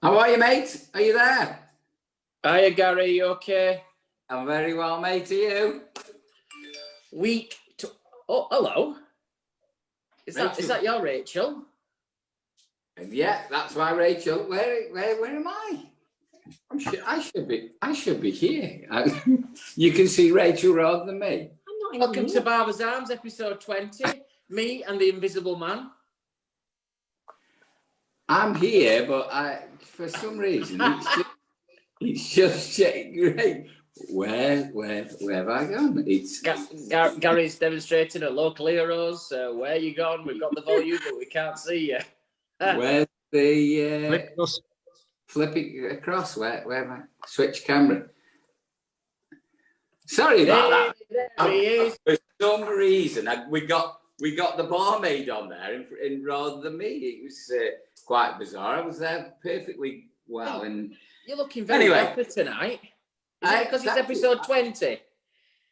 How are you, mate? Are you there? Hiya, Gary. You okay? I'm very well, mate. Are you? Oh, hello. Is that your Rachel? Yeah, that's my Rachel. Where am I? I should be here. You can see Rachel rather than me. Welcome to Barbers Arms, episode 20. Me and the Invisible Man. I'm here, but for some reason it's just great. Where have I gone? It's Gary's demonstrating at local heroes. Where you gone? We've got the volume, but we can't see you. Where's the flip it across? Where am I? Switch camera. Sorry about that. There he is. For some reason, we got the barmaid on there in rather than me. It was quite bizarre. I was there perfectly well. And you're looking very dapper tonight. Is it because it's episode 20?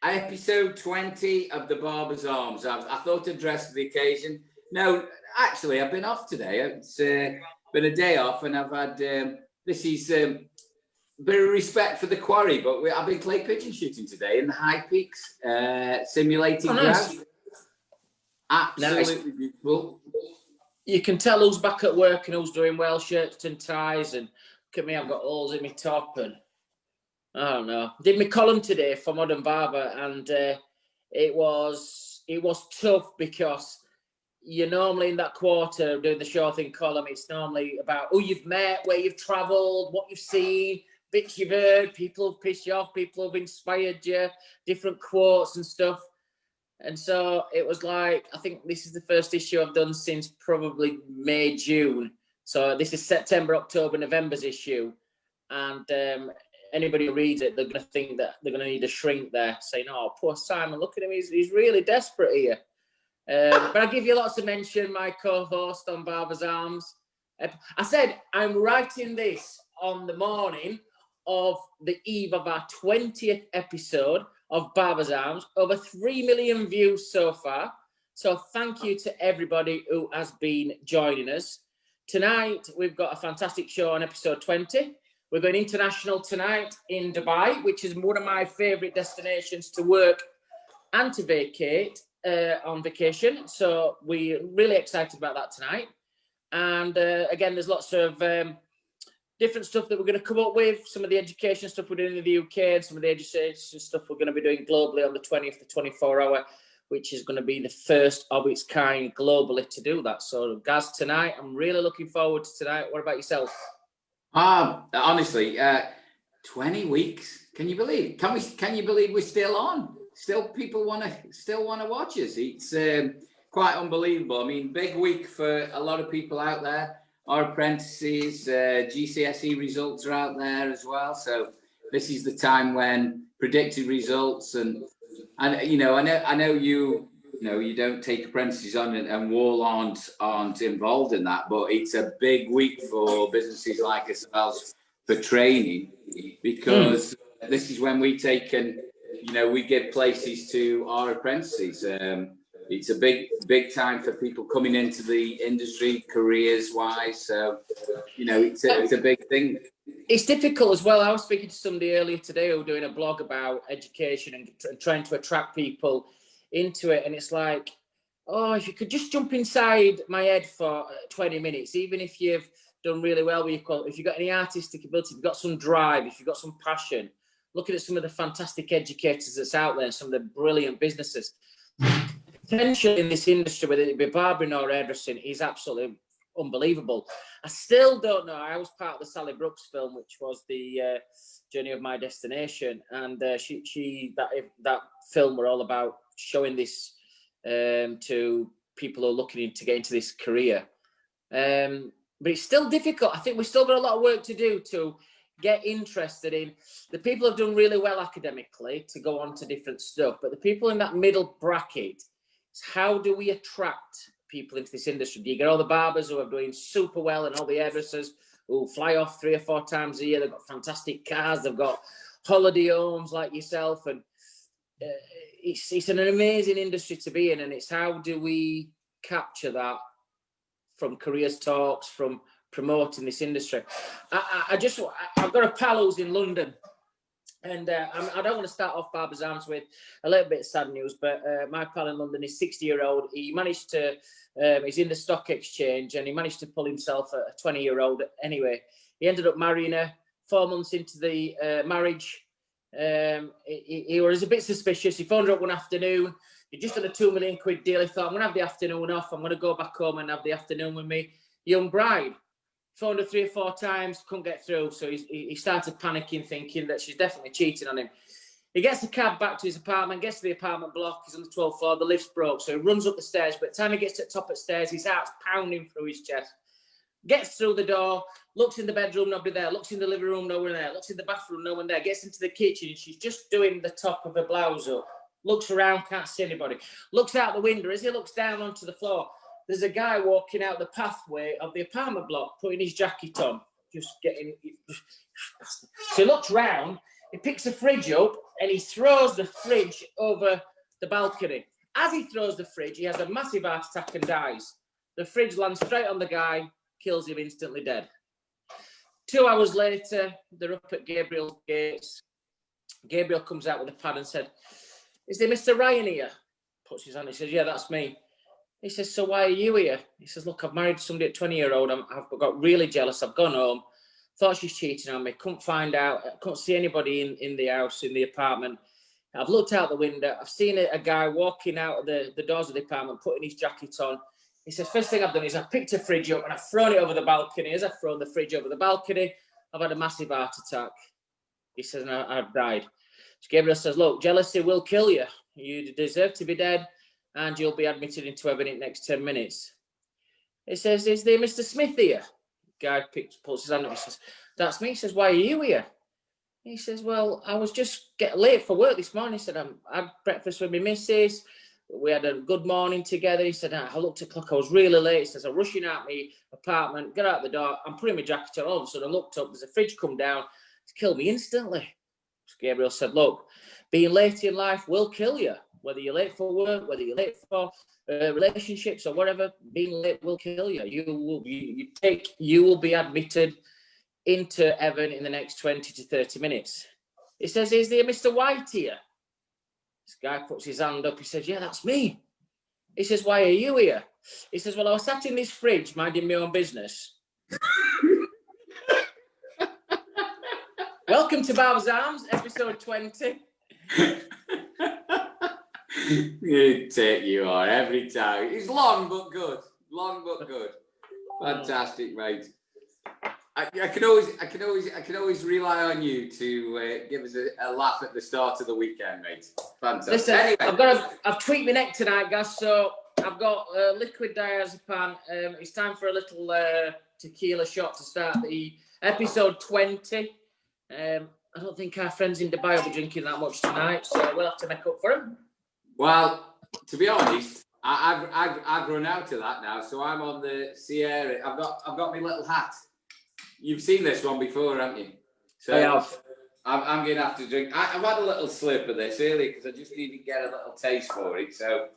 Episode 20 of the Barbers Arms. I thought I'd dress for the occasion. No, actually, I've been off today. It's been a day off, and I've had this is a bit of respect for the quarry, but I've been clay pigeon shooting today in the high peaks, simulating ground. Absolutely beautiful. You can tell who's back at work and who's doing well, shirts and ties. And look at me, I've got holes in my top, and I don't know. Did my column today for Modern Barber, and it was tough because you're normally in that quarter doing the show thing column. It's normally about who you've met, where you've travelled, what you've seen, bits you've heard, people who've pissed you off, people who've inspired you, different quotes and stuff. And so it was like, I think this is the first issue I've done since probably May, June. So this is September, October, November's issue. And anybody who reads it, they're going to think that they're going to need a shrink there, saying, oh, poor Simon, look at him, he's really desperate here. But I give you lots of mention, my co-host on Barbers Arms. I said, I'm writing this on the morning of the eve of our 20th episode of Barbers Arms. Over 3 million views so far. So thank you to everybody who has been joining us. Tonight, we've got a fantastic show on episode 20. We're going international tonight in Dubai, which is one of my favourite destinations to work and to vacate on vacation. So we're really excited about that tonight. And again, there's lots of different stuff that we're going to come up with. Some of the education stuff we're doing in the UK and some of the education stuff we're going to be doing globally on the 20th to 24-hour, which is going to be the first of its kind globally to do that. So, guys, tonight, I'm really looking forward to tonight. What about yourself? Honestly, 20 weeks. Can you believe? Can you believe we're still on? Still, people want to watch us. It's quite unbelievable. I mean, big week for a lot of people out there. Our apprentices, GCSE results are out there as well. So this is the time when predicted results and you know, I know you don't take apprentices on and Wahl aren't involved in that, but it's a big week for businesses like ourselves for training, because this is when we take and, you know, we give places to our apprentices. It's a big time for people coming into the industry careers wise. So, you know, it's a big thing. It's difficult as well. I was speaking to somebody earlier today who was doing a blog about education and trying to attract people into it. And it's like, oh, if you could just jump inside my head for 20 minutes, even if you've done really well with your quality, if you've got any artistic ability, if you've got some drive, if you've got some passion, looking at some of the fantastic educators that's out there, some of the brilliant businesses. Potential in this industry, whether it be barbering or hairdressing, is absolutely unbelievable. I still don't know. I was part of the Sally Brooks film, which was the Journey of My Destination, and that film were all about showing this to people who are looking to get into this career. But it's still difficult. I think we've still got a lot of work to do to get interested in the people who've done really well academically to go on to different stuff. But the people in that middle bracket, how do we attract people into this industry? Do you get all the barbers who are doing super well and all the hairdressers who fly off 3 or 4 times a year? They've got fantastic cars, they've got holiday homes like yourself, and it's an amazing industry to be in. And it's how do we capture that from careers talks, from promoting this industry. I've got a pal who's in London, and I don't want to start off Barbers Arms with a little bit of sad news, but my pal in London is 60-year-old. He managed to, he's in the stock exchange, and he managed to pull himself a 20-year-old anyway. He ended up marrying her 4 months into the marriage. He was a bit suspicious. He phoned her up one afternoon. He just had a £2 million deal. He thought, I'm going to have the afternoon off. I'm going to go back home and have the afternoon with me young bride. Phoned her 3 or 4 times, couldn't get through. So he started panicking, thinking that she's definitely cheating on him. He gets the cab back to his apartment, gets to the apartment block. He's on the 12th floor. The lift's broke. So he runs up the stairs. But by the time he gets to the top of the stairs, his heart's pounding through his chest. Gets through the door, looks in the bedroom, nobody there. Looks in the living room, no one there. Looks in the bathroom, no one there. Gets into the kitchen, and she's just doing the top of her blouse up. Looks around, can't see anybody. Looks out the window. As he looks down onto the floor, there's a guy walking out the pathway of the apartment block, putting his jacket on, just getting... So he looks round, he picks a fridge up, and he throws the fridge over the balcony. As he throws the fridge, he has a massive heart attack and dies. The fridge lands straight on the guy, kills him instantly dead. 2 hours later, they're up at Gabriel's gates. Gabriel comes out with a pad and said, "Is there Mr. Ryan here?" Puts his hand, he says, "Yeah, that's me." He says, "So why are you here?" He says, "Look, I've married somebody at 20-year-old. I've got really jealous. I've gone home, thought she's cheating on me, couldn't find out, couldn't see anybody in the house, in the apartment. I've looked out the window. I've seen a guy walking out of the doors of the apartment, putting his jacket on." He says, "First thing I've done is I've picked a fridge up and I've thrown it over the balcony. As I've thrown the fridge over the balcony, I've had a massive heart attack." He says, "And I've died." So Gabriel says, "Look, jealousy will kill you. You deserve to be dead, and you'll be admitted into heaven in the next 10 minutes. He says, "Is there Mr. Smith here?" Guy pulls his hand up. He says, "That's me." He says, "Why are you here?" He says, "Well, I was just getting late for work this morning." He said, "I had breakfast with my missus. We had a good morning together." He said, "I looked at the clock. I was really late." He says, "I'm rushing out my apartment, get out the door. I'm putting my jacket on. All of a sudden, I looked up. There's a fridge come down. It's killed me instantly." So Gabriel said, "Look, being late in life will kill you. Whether you're late for work, whether you're late for relationships or whatever, being late will kill you. You will be admitted into heaven in the next 20 to 30 minutes. He says, "Is there Mr. White here?" This guy puts his hand up. He says, "Yeah, that's me." He says, "Why are you here?" He says, "Well, I was sat in this fridge minding my own business." Welcome to Barbers Arms, episode 20. You take you on every time. It's long but good. Long but good. Fantastic, mate. I can always rely on you to give us a laugh at the start of the weekend, mate. Fantastic. Listen, anyway. I've tweaked my neck tonight, guys. So I've got liquid diazepam. It's time for a little tequila shot to start the episode 20. I don't think our friends in Dubai will be drinking that much tonight, so we'll have to make up for them. Well, to be honest, I've run out of that now, so I'm on the Sierra. I've got my little hat. You've seen this one before, haven't you? So I have. I'm going to have to drink. I've had a little slip of this earlier because I just need to get a little taste for it. So,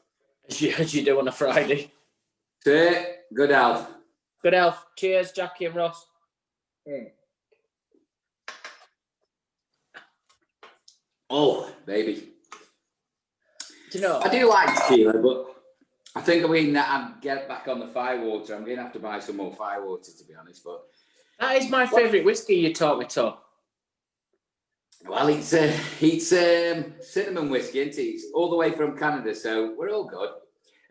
as you do on a Friday. So, good health. Good health. Cheers, Jackie and Ross. Oh, baby. Do you know? I do like tequila, but I think I'm get back on the firewater. I'm going to have to buy some more firewater, to be honest. But that is my favourite whiskey you taught me to. Well, it's cinnamon whiskey, isn't it? It's all the way from Canada, so we're all good.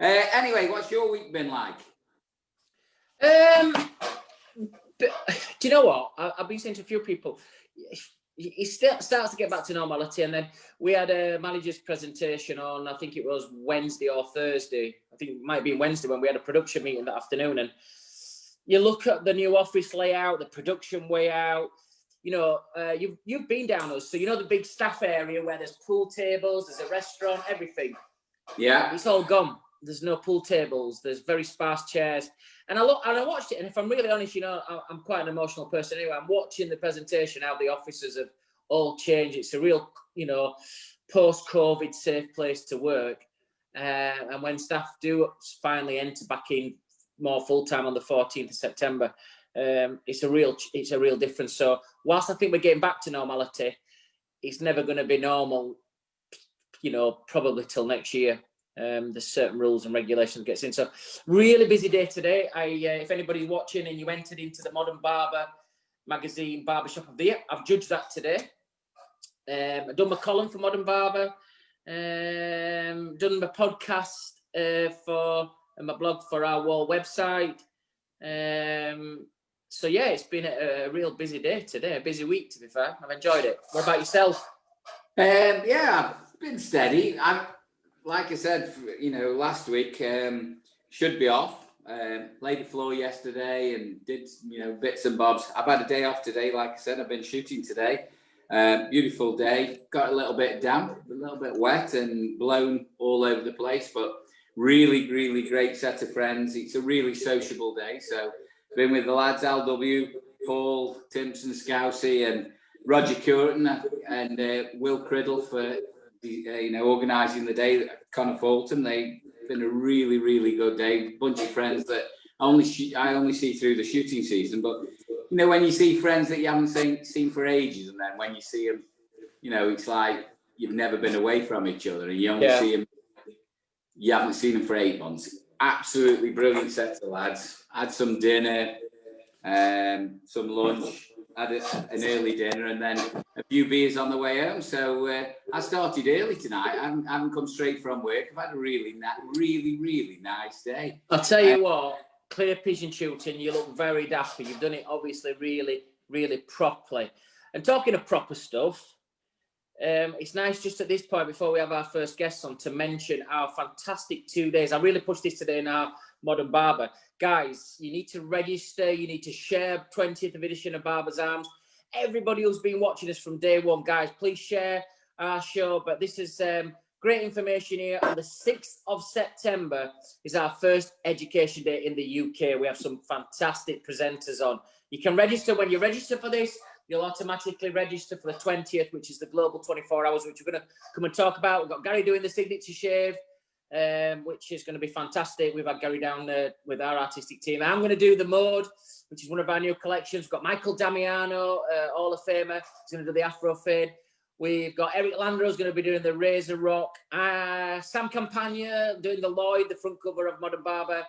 Anyway, what's your week been like? Do you know what? I've been saying to a few people, it still starts to get back to normality. And then we had a manager's presentation on, I think it was Wednesday or Thursday. I think it might be Wednesday when we had a production meeting that afternoon. And you look at the new office layout, the production way out. You know, you've been down us, so you know the big staff area where there's pool tables, there's a restaurant, everything. Yeah, it's all gone. There's no pool tables. There's very sparse chairs. And I watched it, and if I'm really honest, you know, I'm quite an emotional person anyway. I'm watching the presentation how the offices have all changed. It's a real, you know, post-COVID safe place to work. And when staff do finally enter back in more full-time on the 14th of September, it's a real difference. So whilst I think we're getting back to normality, it's never going to be normal, you know, probably till next year. There's certain rules and regulations gets in. So really busy day today. If anybody's watching and you entered into the Modern Barber magazine Barbershop of the Year, I've judged that today. I've done my column for Modern Barber, done my podcast for my blog for our Wahl website. So yeah, it's been a real busy day today, a busy week to be fair. I've enjoyed it. What about yourself? Yeah, I've been steady. Like I said, you know, last week, should be off. Laid the floor yesterday and did, you know, bits and bobs. I've had a day off today. Like I said, I've been shooting today. Beautiful day. Got a little bit damp, a little bit wet and blown all over the place, but really, really great set of friends. It's a really sociable day. So been with the lads, Al W, Paul, Timpson, Scousey and Roger Curtin and Will Criddle for you know, organising the day at Connor Fulton. They've been a really, really good day. Bunch of friends that I only see through the shooting season. But you know, when you see friends that you haven't seen for ages, and then when you see them, you know, it's like you've never been away from each other, and you only see them. You haven't seen them for 8 months. Absolutely brilliant set of lads. Had some dinner, some lunch. Had an early dinner and then a few beers on the way home. So I started early tonight. I haven't come straight from work. I've had a really nice day. I'll tell you what, clear pigeon shooting, you look very dapper. You've done it obviously really properly. And talking of proper stuff, it's nice just at this point before we have our first guests on to mention our fantastic 2 days. I really pushed this today in our Modern Barber. Guys, you need to register. You need to share 20th edition of Barbers Arms. Everybody who's been watching us from day one, guys, please share our show. But this is great information here. On the 6th of September is our first education day in the UK. We have some fantastic presenters on. You can register. When you register for this, you'll automatically register for the 20th, which is the Global 24 Hours, which we're going to come and talk about. We've got Gary doing the signature shave, which is going to be fantastic. We've had Gary down there with our artistic team. I'm going to do the mode, which is one of our new collections. We've got Michael Damiano, Hall of Famer. He's going to do the Afro fade. We've got Eric Landro's going to be doing the Razor Rock. Sam Campagna doing the Lloyd, the front cover of Modern Barber.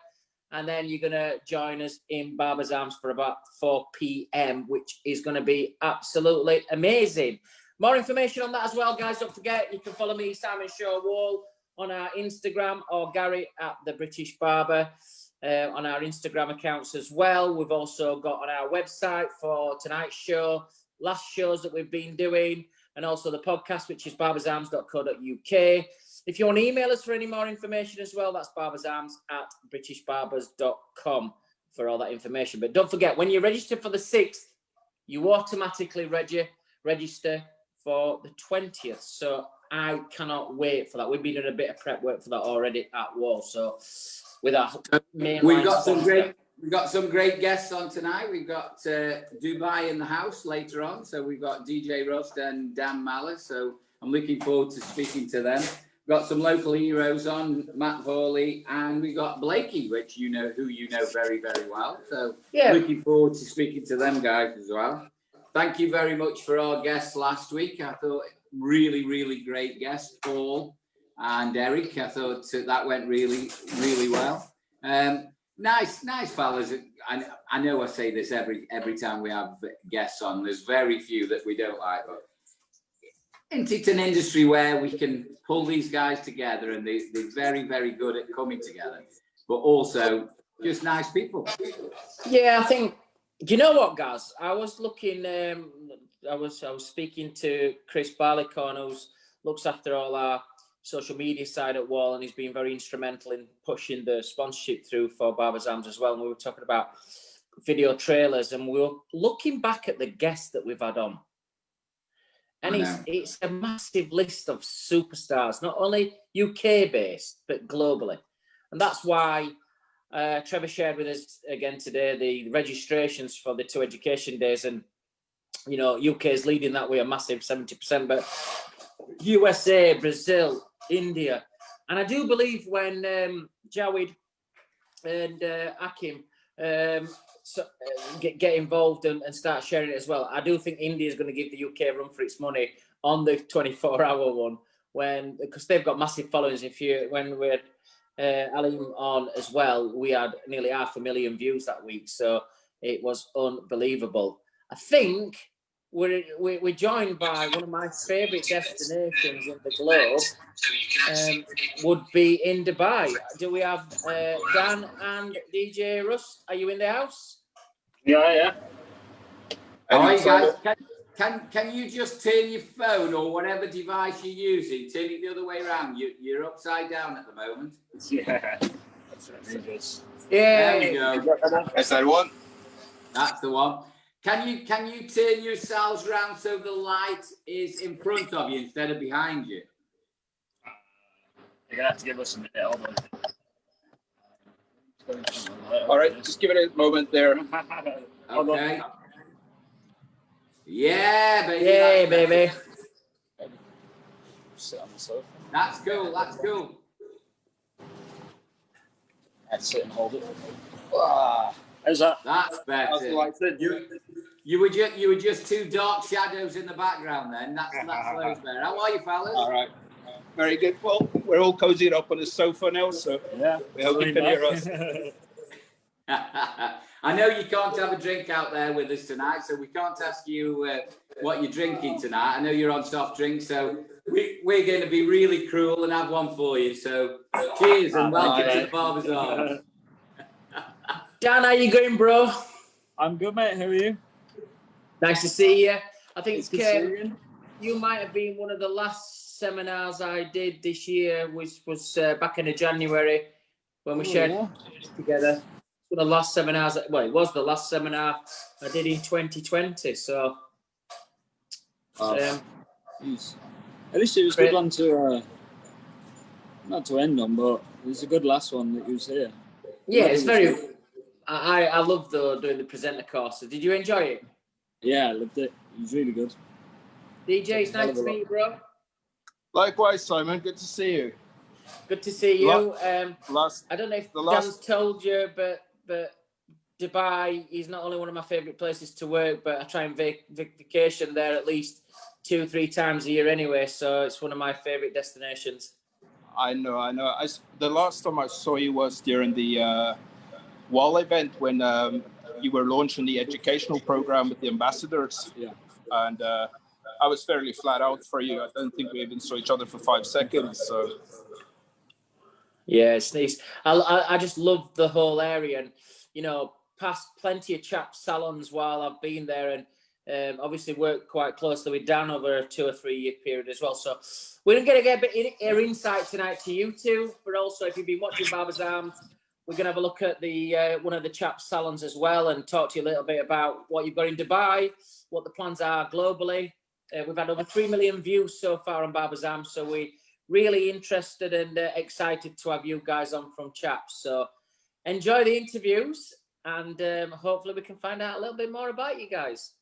And then you're going to join us in Barbers Arms for about 4 p.m, which is going to be absolutely amazing. More information on that as well, guys. Don't forget, you can follow me, Simon Shaw Wahl, on our Instagram, or Gary at The British Barber on our Instagram accounts as well. We've also got on our website for tonight's show, last shows that we've been doing, and also the podcast, which is barbersarms.co.uk. If you want to email us for any more information as well, that's barbersarms@britishbarbers.com for all that information. But don't forget, when you register for the 6th, you automatically register for the 20th. So I cannot wait for that. We've been doing a bit of prep work for that already at Wahl. So with our main we've got some great guests on tonight. We've got Dubai in the house later on. So we've got DJ Rust and Dan Mellor. So I'm looking forward to speaking to them. Got some local heroes on, Matt Vurley, and we got Blakey, which you know very, very well. So yeah, looking forward to speaking to them guys as well. Thank you very much for our guests last week. I thought really, really great guests, Paul and Eric. I thought that went really, really well. Nice fellas. I know I say this every time we have guests on. There's very few that we don't like, but it's an industry where we can pull these guys together, and they're very, very good at coming together, but also just nice people. Yeah, I think, you know what, guys? I was looking, I was speaking to Chris Barleycorn, who looks after all our social media side at Wahl, and he's been very instrumental in pushing the sponsorship through for Barbers Arms as well. And we were talking about video trailers, and we were looking back at the guests that we've had on. And it's a massive list of superstars, not only UK based, but globally. And that's why Trevor shared with us again today the registrations for the 2 education days. And, you know, UK is leading that way, a massive 70%, but USA, Brazil, India. And I do believe when Jawed and Akim get involved and start sharing it as well. I do think India is going to give the UK a run for its money on the 24-hour one because they've got massive followings. When we had Alim on as well, we had nearly 500,000 views that week, so it was unbelievable. I think we're joined by one of my favourite destinations in the globe. Would be in Dubai. Do we have Dan and DJ Rust? Are you in the house? Yeah. All right, guys. Can you just turn your phone or whatever device you're using, turn it the other way around? You're upside down at the moment. Yeah. That's what There we go. Is that one? That's the one. Can you turn yourselves around so the light is in front of you instead of behind you? You're gonna have to give us a minute. Hold on. All right, just give it a moment there. Okay. Yeah, baby. Yeah, baby. Sit on the sofa. That's cool. That's cool. I'd sit and hold it. How's that? That's better. You were just two dark shadows in the background then. That's loads better. How are you, fellas? All right. Very good. Well, we're all cozied up on the sofa now, so yeah, we hope you can hear us. I know you can't have a drink out there with us tonight, so we can't ask you what you're drinking tonight. I know you're on soft drinks, so we're going to be really cruel and have one for you. So cheers and welcome to the Barbers Arms. Dan, how you going, bro? I'm good, mate. How are you? Nice to see you. I think you might have been one of the last seminars I did this year, which was back in January when we shared together. The last seminars, well, it was the last seminar I did in 2020. So, at least it was a good one to not to end on, but it was a good last one that you was here. Yeah, it's very. I love doing the presenter courses. Did you enjoy it? Yeah, I loved it. It was really good. DJ, it's nice to meet you, bro. Likewise, Simon. Good to see you. Good to see you. I don't know if Dan's told you, but Dubai is not only one of my favourite places to work, but I try and vacation there at least 2-3 times a year anyway. So it's one of my favourite destinations. I know. The last time I saw you was during the Wahl event when you were launching the educational program with the ambassadors. Yeah. And I was fairly flat out for you. I don't think we even saw each other for 5 seconds. So. Yeah, it's nice. I just love the whole area, and past plenty of Chaps salons while I've been there, and obviously worked quite closely with Dan over a 2 or 3 year period as well. So we're going to get a bit of insight tonight to you two, but also if you've been watching Barbers Arms, we're going to have a look at the one of the Chaps salons as well and talk to you a little bit about what you've got in Dubai, what the plans are globally. We've had over 3 million views so far on Barbers Arms, so we're really interested and excited to have you guys on from Chaps. So enjoy the interviews, and hopefully we can find out a little bit more about you guys.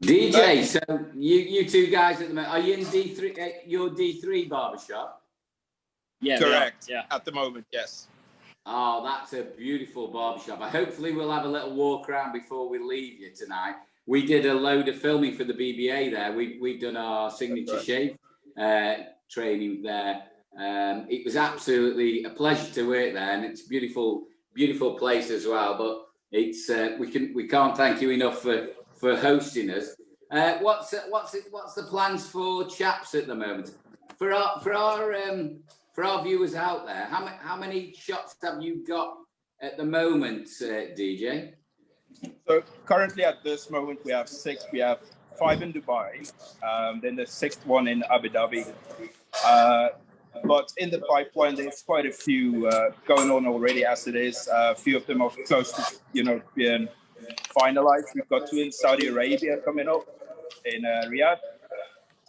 DJ, so you two guys at the moment, are you in D3? Your D3 barbershop? Yeah, correct. Yeah, at the moment, yes. Oh, that's a beautiful barbershop. Hopefully we'll have a little walk around before we leave you tonight. We did a load of filming for the BBA there. We've done our signature shave training there. It was absolutely a pleasure to work there, and it's a beautiful place as well. But it's we can't thank you enough for hosting us. What's the plans for Chaps at the moment? For our viewers out there, how many shops have you got at the moment, DJ? So currently at this moment we have 6. We have 5 in Dubai, then the 6th one in Abu Dhabi. But in the pipeline, there's quite a few going on already as it is. A few of them are close to being finalized. We've got 2 in Saudi Arabia coming up in Riyadh.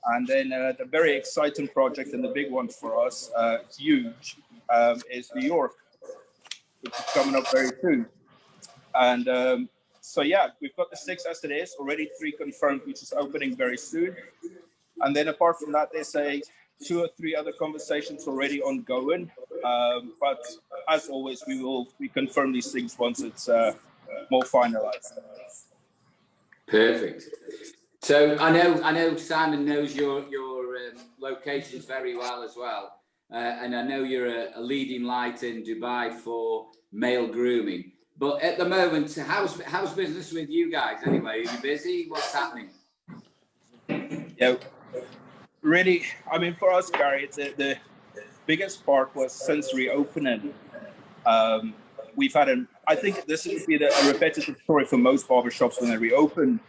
And then the very exciting project and the big one for us, it's huge, is New York, which is coming up very soon. And so, yeah, we've got the 6 as it is, already 3 confirmed, which is opening very soon. And then apart from that, there's 2 or 3 other conversations already ongoing. But as always, we confirm these things once it's more finalized. Perfect. So I know Simon knows your locations very well as well, and I know you're a leading light in Dubai for male grooming. But at the moment, how's business with you guys anyway? Are you busy? What's happening? Yeah, really. I mean, for us, Gary, the biggest part was since reopening. We've had I think this would be a repetitive story for most barbershops when they reopen.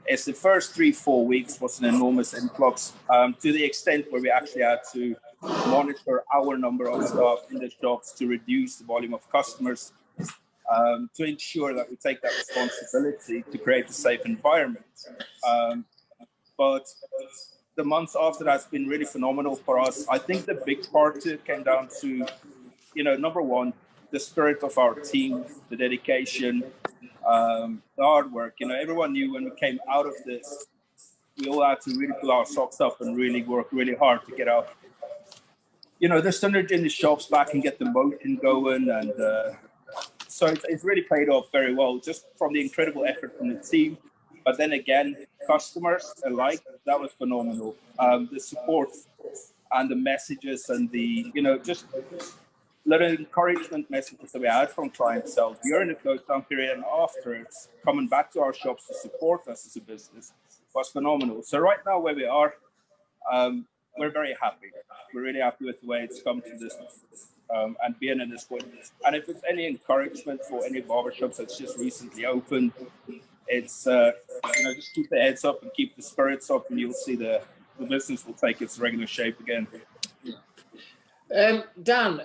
Is the first 3-4 weeks was an enormous influx, to the extent where we actually had to monitor our number of staff in the shops to reduce the volume of customers, to ensure that we take that responsibility to create a safe environment. But the months after that's been really phenomenal for us. I think the big part came down to, number one, the spirit of our team, the dedication, the hard work. Everyone knew when we came out of this, we all had to really pull our socks up and really work really hard to get out, the standard in the shops back and get the motion going. And so it's really paid off very well, just from the incredible effort from the team. But then again, customers alike, that was phenomenal. The support and the messages and the, just little encouragement messages that we had from Clientele during the close down period and after, it's coming back to our shops to support us as a business was phenomenal. So right now where we are, we're very happy. We're really happy with the way it's come to this and being in this point. And if it's any encouragement for any barbershops that's just recently opened, it's just keep the heads up and keep the spirits up, and you'll see the business will take its regular shape again. Dan,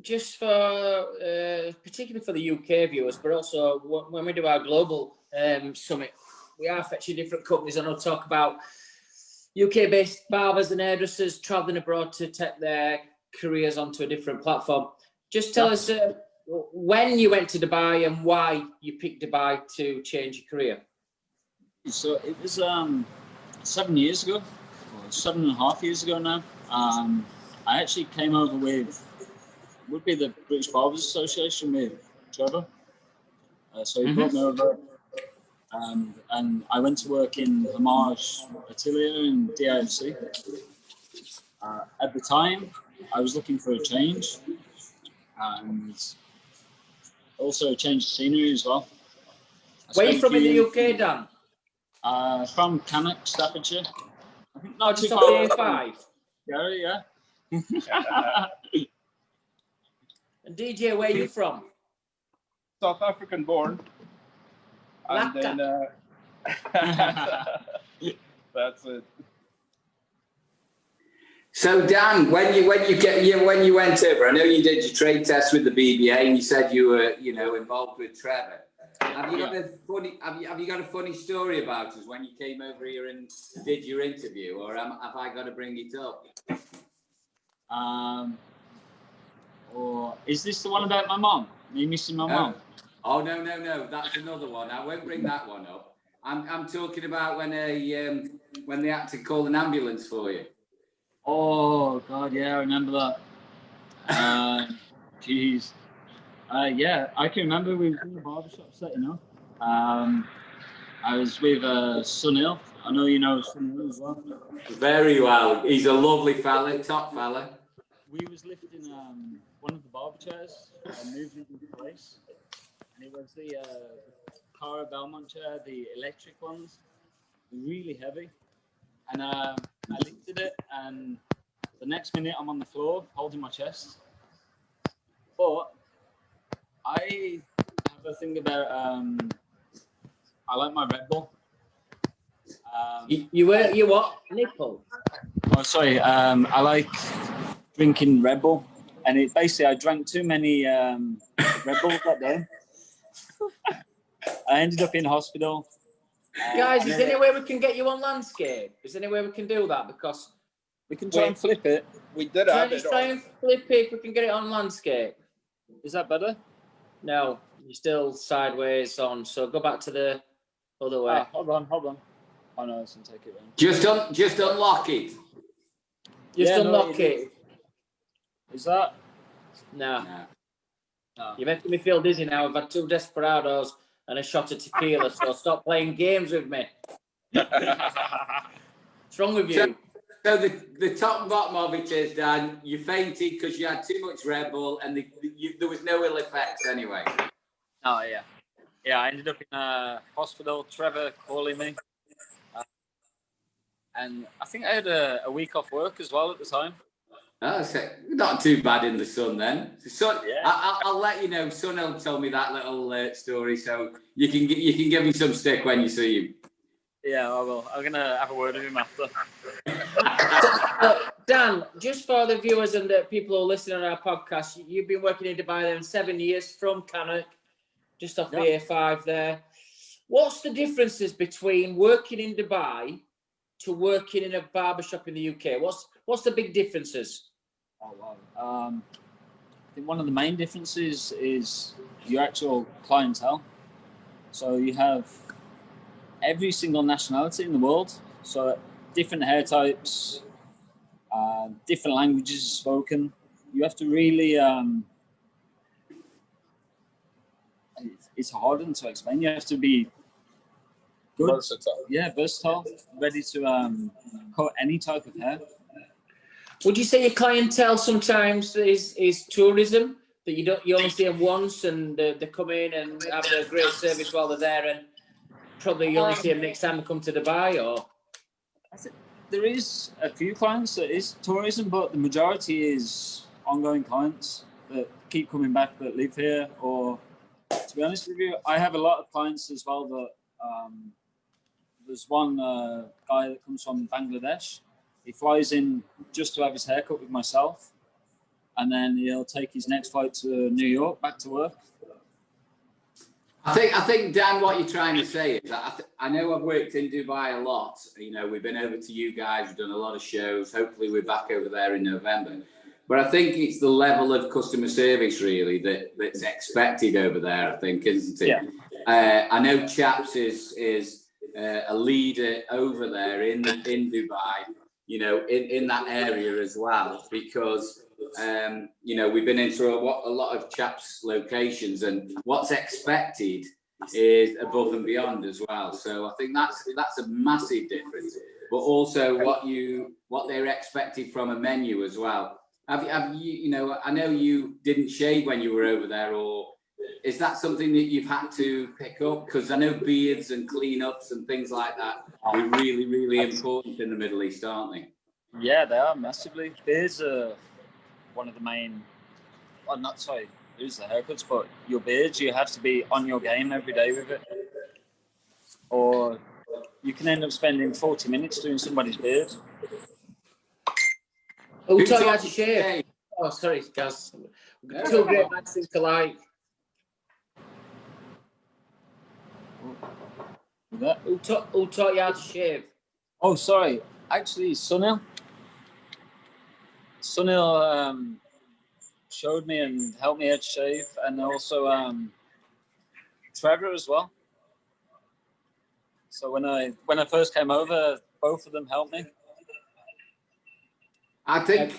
just for particularly for the UK viewers, but also when we do our global summit, we are fetching different companies, and I'll talk about UK-based barbers and hairdressers travelling abroad to take their careers onto a different platform. Just tell us when you went to Dubai and why you picked Dubai to change your career. So it was 7 years ago, or 7.5 years ago now. I actually came over with, would be the British Barbers Association with Trevor. So he brought me over, and I went to work in Homage Atelier in DIFC. At the time, I was looking for a change, and also a change of scenery as well. Where are you from in the UK, Dan? From Cannock, Staffordshire. Not just off the A5. Gary, yeah. And DJ, where are you from? South African born. And then that's it. So Dan, when you went over, I know you did your trade test with the BBA, and you said you were involved with Trevor. Have you got a funny story about us when you came over here and did your interview, or have I got to bring it up? Or is this the one about my mom? Me missing my mom? Oh no, that's another one. I won't bring that one up. I'm talking about when they had to call an ambulance for you. Oh God, yeah, I remember that. Jeez. Yeah, I can remember we were in the barbershop setting up. I was with Sunil. I know you know Sunil as well. Very well. He's a lovely fella, top fella. We was lifting one of the barber chairs and moving it into place. And it was the Cara Belmont chair, the electric ones, really heavy. And I lifted it, and the next minute I'm on the floor holding my chest. But I have a thing about I like my Red Bull. You what? Nipple? Oh, sorry. I like drinking Red Bull, and it basically I drank too many Red Bulls that day. I ended up in hospital. Guys, is there any way we can get you on landscape? Is there any way we can do that? Because we can try and flip it. We did have it. Try and flip it if we can get it on landscape. Is that better? No, you're still sideways on. So go back to the other way. Hold on. Oh no, it's gonna take it Just then. unlock it. Unlock it. Is that? No. You're making me feel dizzy now. I've had 2 desperados and a shot of tequila. So stop playing games with me. What's wrong with you? So the top and bottom of it is, Dan, you fainted because you had too much Red Bull and there was no ill effects anyway. Oh, yeah. Yeah, I ended up in a hospital, Trevor calling me. And I think I had a week off work as well at the time. Oh, so not too bad in the sun then. Sun, Yeah. I'll let you know. Sunil told me that little story, so you can give me some stick when you see him. Yeah, I will. I'm gonna have a word with him after. Dan, just for the viewers and the people who are listening on our podcast, you've been working in Dubai then 7 years from Cannock, just off the A5 there. What's the differences between working in Dubai to working in a barbershop in the UK? What's the big differences? Oh, wow. I think one of the main differences is your actual clientele. So you have every single nationality in the world. So different hair types, different languages spoken. You have to really, it's hard to explain. You have to be good. Versatile. Yeah, versatile, ready to cut any type of hair. Would you say your clientele sometimes is tourism, that you only see them once and they come in and have a great service while they're there, and probably you only see them next time they come to Dubai? Or I think there is a few clients that is tourism, but the majority is ongoing clients that keep coming back, that live here. Or to be honest with you, I have a lot of clients as well that there's one guy that comes from Bangladesh. He flies in just to have his haircut with myself, and then he'll take his next flight to New York back to work. I think, Dan, what you're trying to say is that I know I've worked in Dubai a lot. You know, we've been over to you guys, we've done a lot of shows. Hopefully we're back over there in November. But I think it's the level of customer service really that's expected over there, I think, isn't it? Yeah. I know Chaps is a leader over there in Dubai, you know, in that area as well, because you know, we've been into a lot of Chaps locations, and what's expected is above and beyond as well. So I think that's a massive difference. But also what they're expected from a menu as well. Have you, you know, I know you didn't shave when you were over there, or is that something that you've had to pick up? Because I know beards and cleanups and things like that are really, really important in the Middle East, aren't they? Yeah, they are massively. Beards are one of the main, well, not sorry, there's the haircuts, but your beards, you have to be on your game every day with it. Or you can end up spending 40 minutes doing somebody's beard. who taught you how to shave? Oh, sorry, Gaz. Two great minds think alike. Who taught you how to shave? Oh, sorry. Actually, Sunil showed me and helped me how to shave, and also Trevor as well. So when I first came over, both of them helped me. I think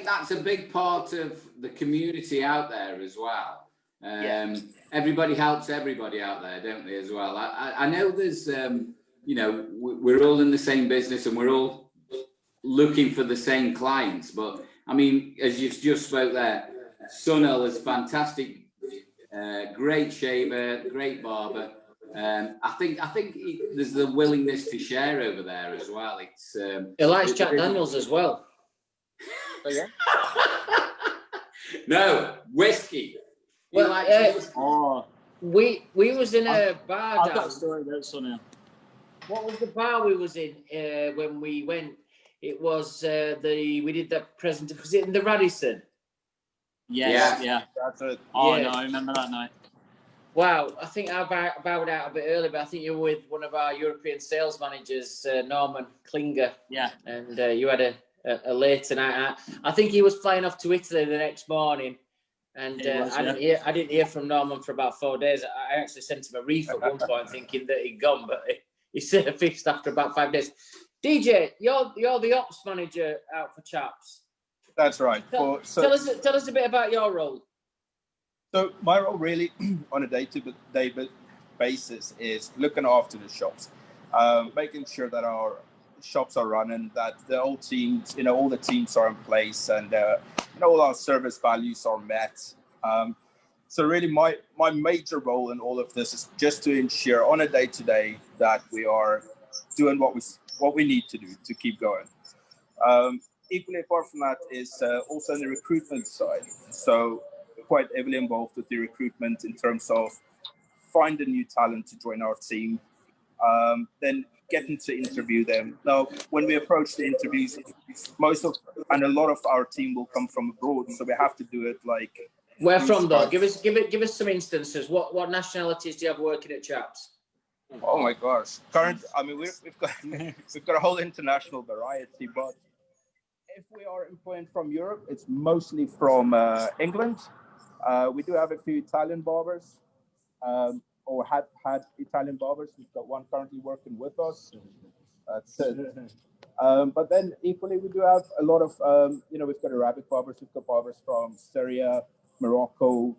that's a big part of the community out there as well. Everybody helps everybody out there, don't they, as well? I know there's, you know, we're all in the same business and we're all looking for the same clients. But, I mean, as you just spoke there, Sunil is fantastic, great shaver, great barber. I think there's the willingness to share over there as well. It's he likes Jack Daniels as well. Oh, yeah? No, whiskey. Well, we was in a bar. I've got a story about Sunil. What was the bar we was in when we went? It was we did that present. Was it in the Radisson? Yes, yeah. That's it. Oh, Yeah. no, I remember that night. Wow, I think I bowed out a bit early, but I think you were with one of our European sales managers, Norman Klinger. Yeah. And you had a later night. I think he was flying off to Italy the next morning, and I didn't hear from Norman for about 4 days. I actually sent him a reef at one point, thinking that he'd gone, but he surfaced after about 5 days. DJ, you're the ops manager out for Chaps. That's right. Tell us a bit about your role. So my role really on a day-to-day basis is looking after the shops, making sure that our shops are running, that the whole teams, all the teams are in place, and all our service values are met. So really my major role in all of this is just to ensure on a day-to-day that we are doing what we need to do to keep going. Equally apart from that is also on the recruitment side. So quite heavily involved with the recruitment in terms of finding new talent to join our team, then getting to interview them. Now, when we approach the interviews, a lot of our team will come from abroad, so we have to do it like. Where from though? Give us some instances. What nationalities do you have working at Chaps? Oh my gosh! We've got a whole international variety, but if we are employing from Europe, it's mostly from England. We do have a few Italian barbers, or had Italian barbers. We've got one currently working with us. That's it. But then equally, we do have a lot of, we've got Arabic barbers. We've got barbers from Syria, Morocco.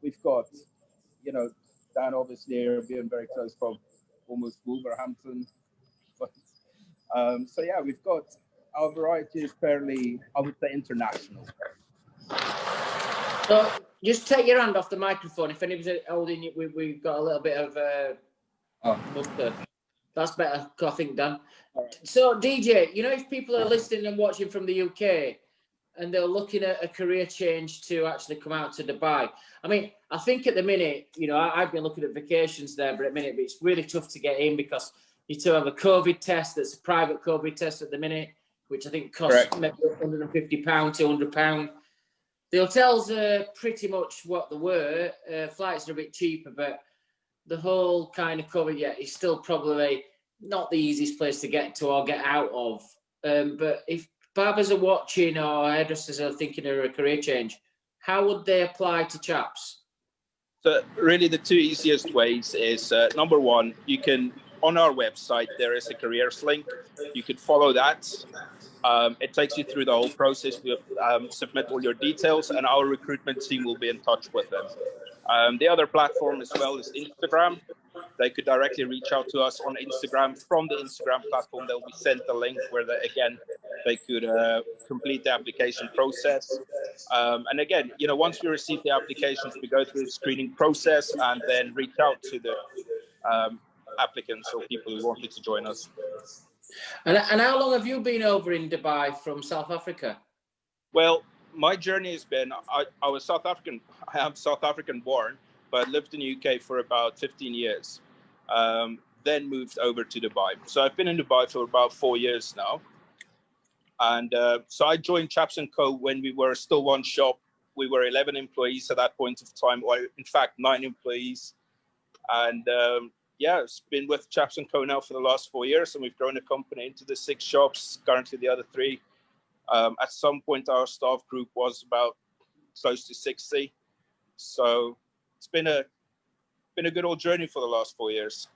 We've got, Dan obviously here being very close from almost Wolverhampton. But, so yeah, we've got our variety is fairly, I would say, international. So just take your hand off the microphone. If anybody's holding you, we've got a little bit of that's better, I think, Dan. So DJ, if people are listening and watching from the UK and they're looking at a career change to actually come out to Dubai, I mean, I think at the minute, I've been looking at vacations there, but at the minute, it's really tough to get in because you need to have a COVID test. That's a private COVID test at the minute, which I think costs maybe £150, £200. The hotels are pretty much what they were. Flights are a bit cheaper, but the whole kind of COVID, is still probably not the easiest place to get to or get out of. But if barbers are watching or hairdressers are thinking of a career change, how would they apply to Chaps? So really the two easiest ways is, number one, you can, on our website, there is a careers link. You could follow that. It takes you through the whole process. You submit all your details and our recruitment team will be in touch with them. The other platform as well is Instagram. They could directly reach out to us on Instagram. From the Instagram platform, they'll be sent a link where they could complete the application process. And again, once we receive the applications, we go through the screening process and then reach out to the applicants or people who wanted to join us. And how long have you been over in Dubai from South Africa? Well, my journey has been, I was South African. I am South African born, but lived in the UK for about 15 years. Then moved over to Dubai. So I've been in Dubai for about 4 years now. And so I joined Chaps & Co. when we were still one shop. We were 11 employees at that point of time, or in fact, 9 employees. And it's been with Chaps & Co. now for the last 4 years, and we've grown the company into the 6 shops, currently the other 3. At some point, our staff group was about close to 60. So it's been a good old journey for the last 4 years.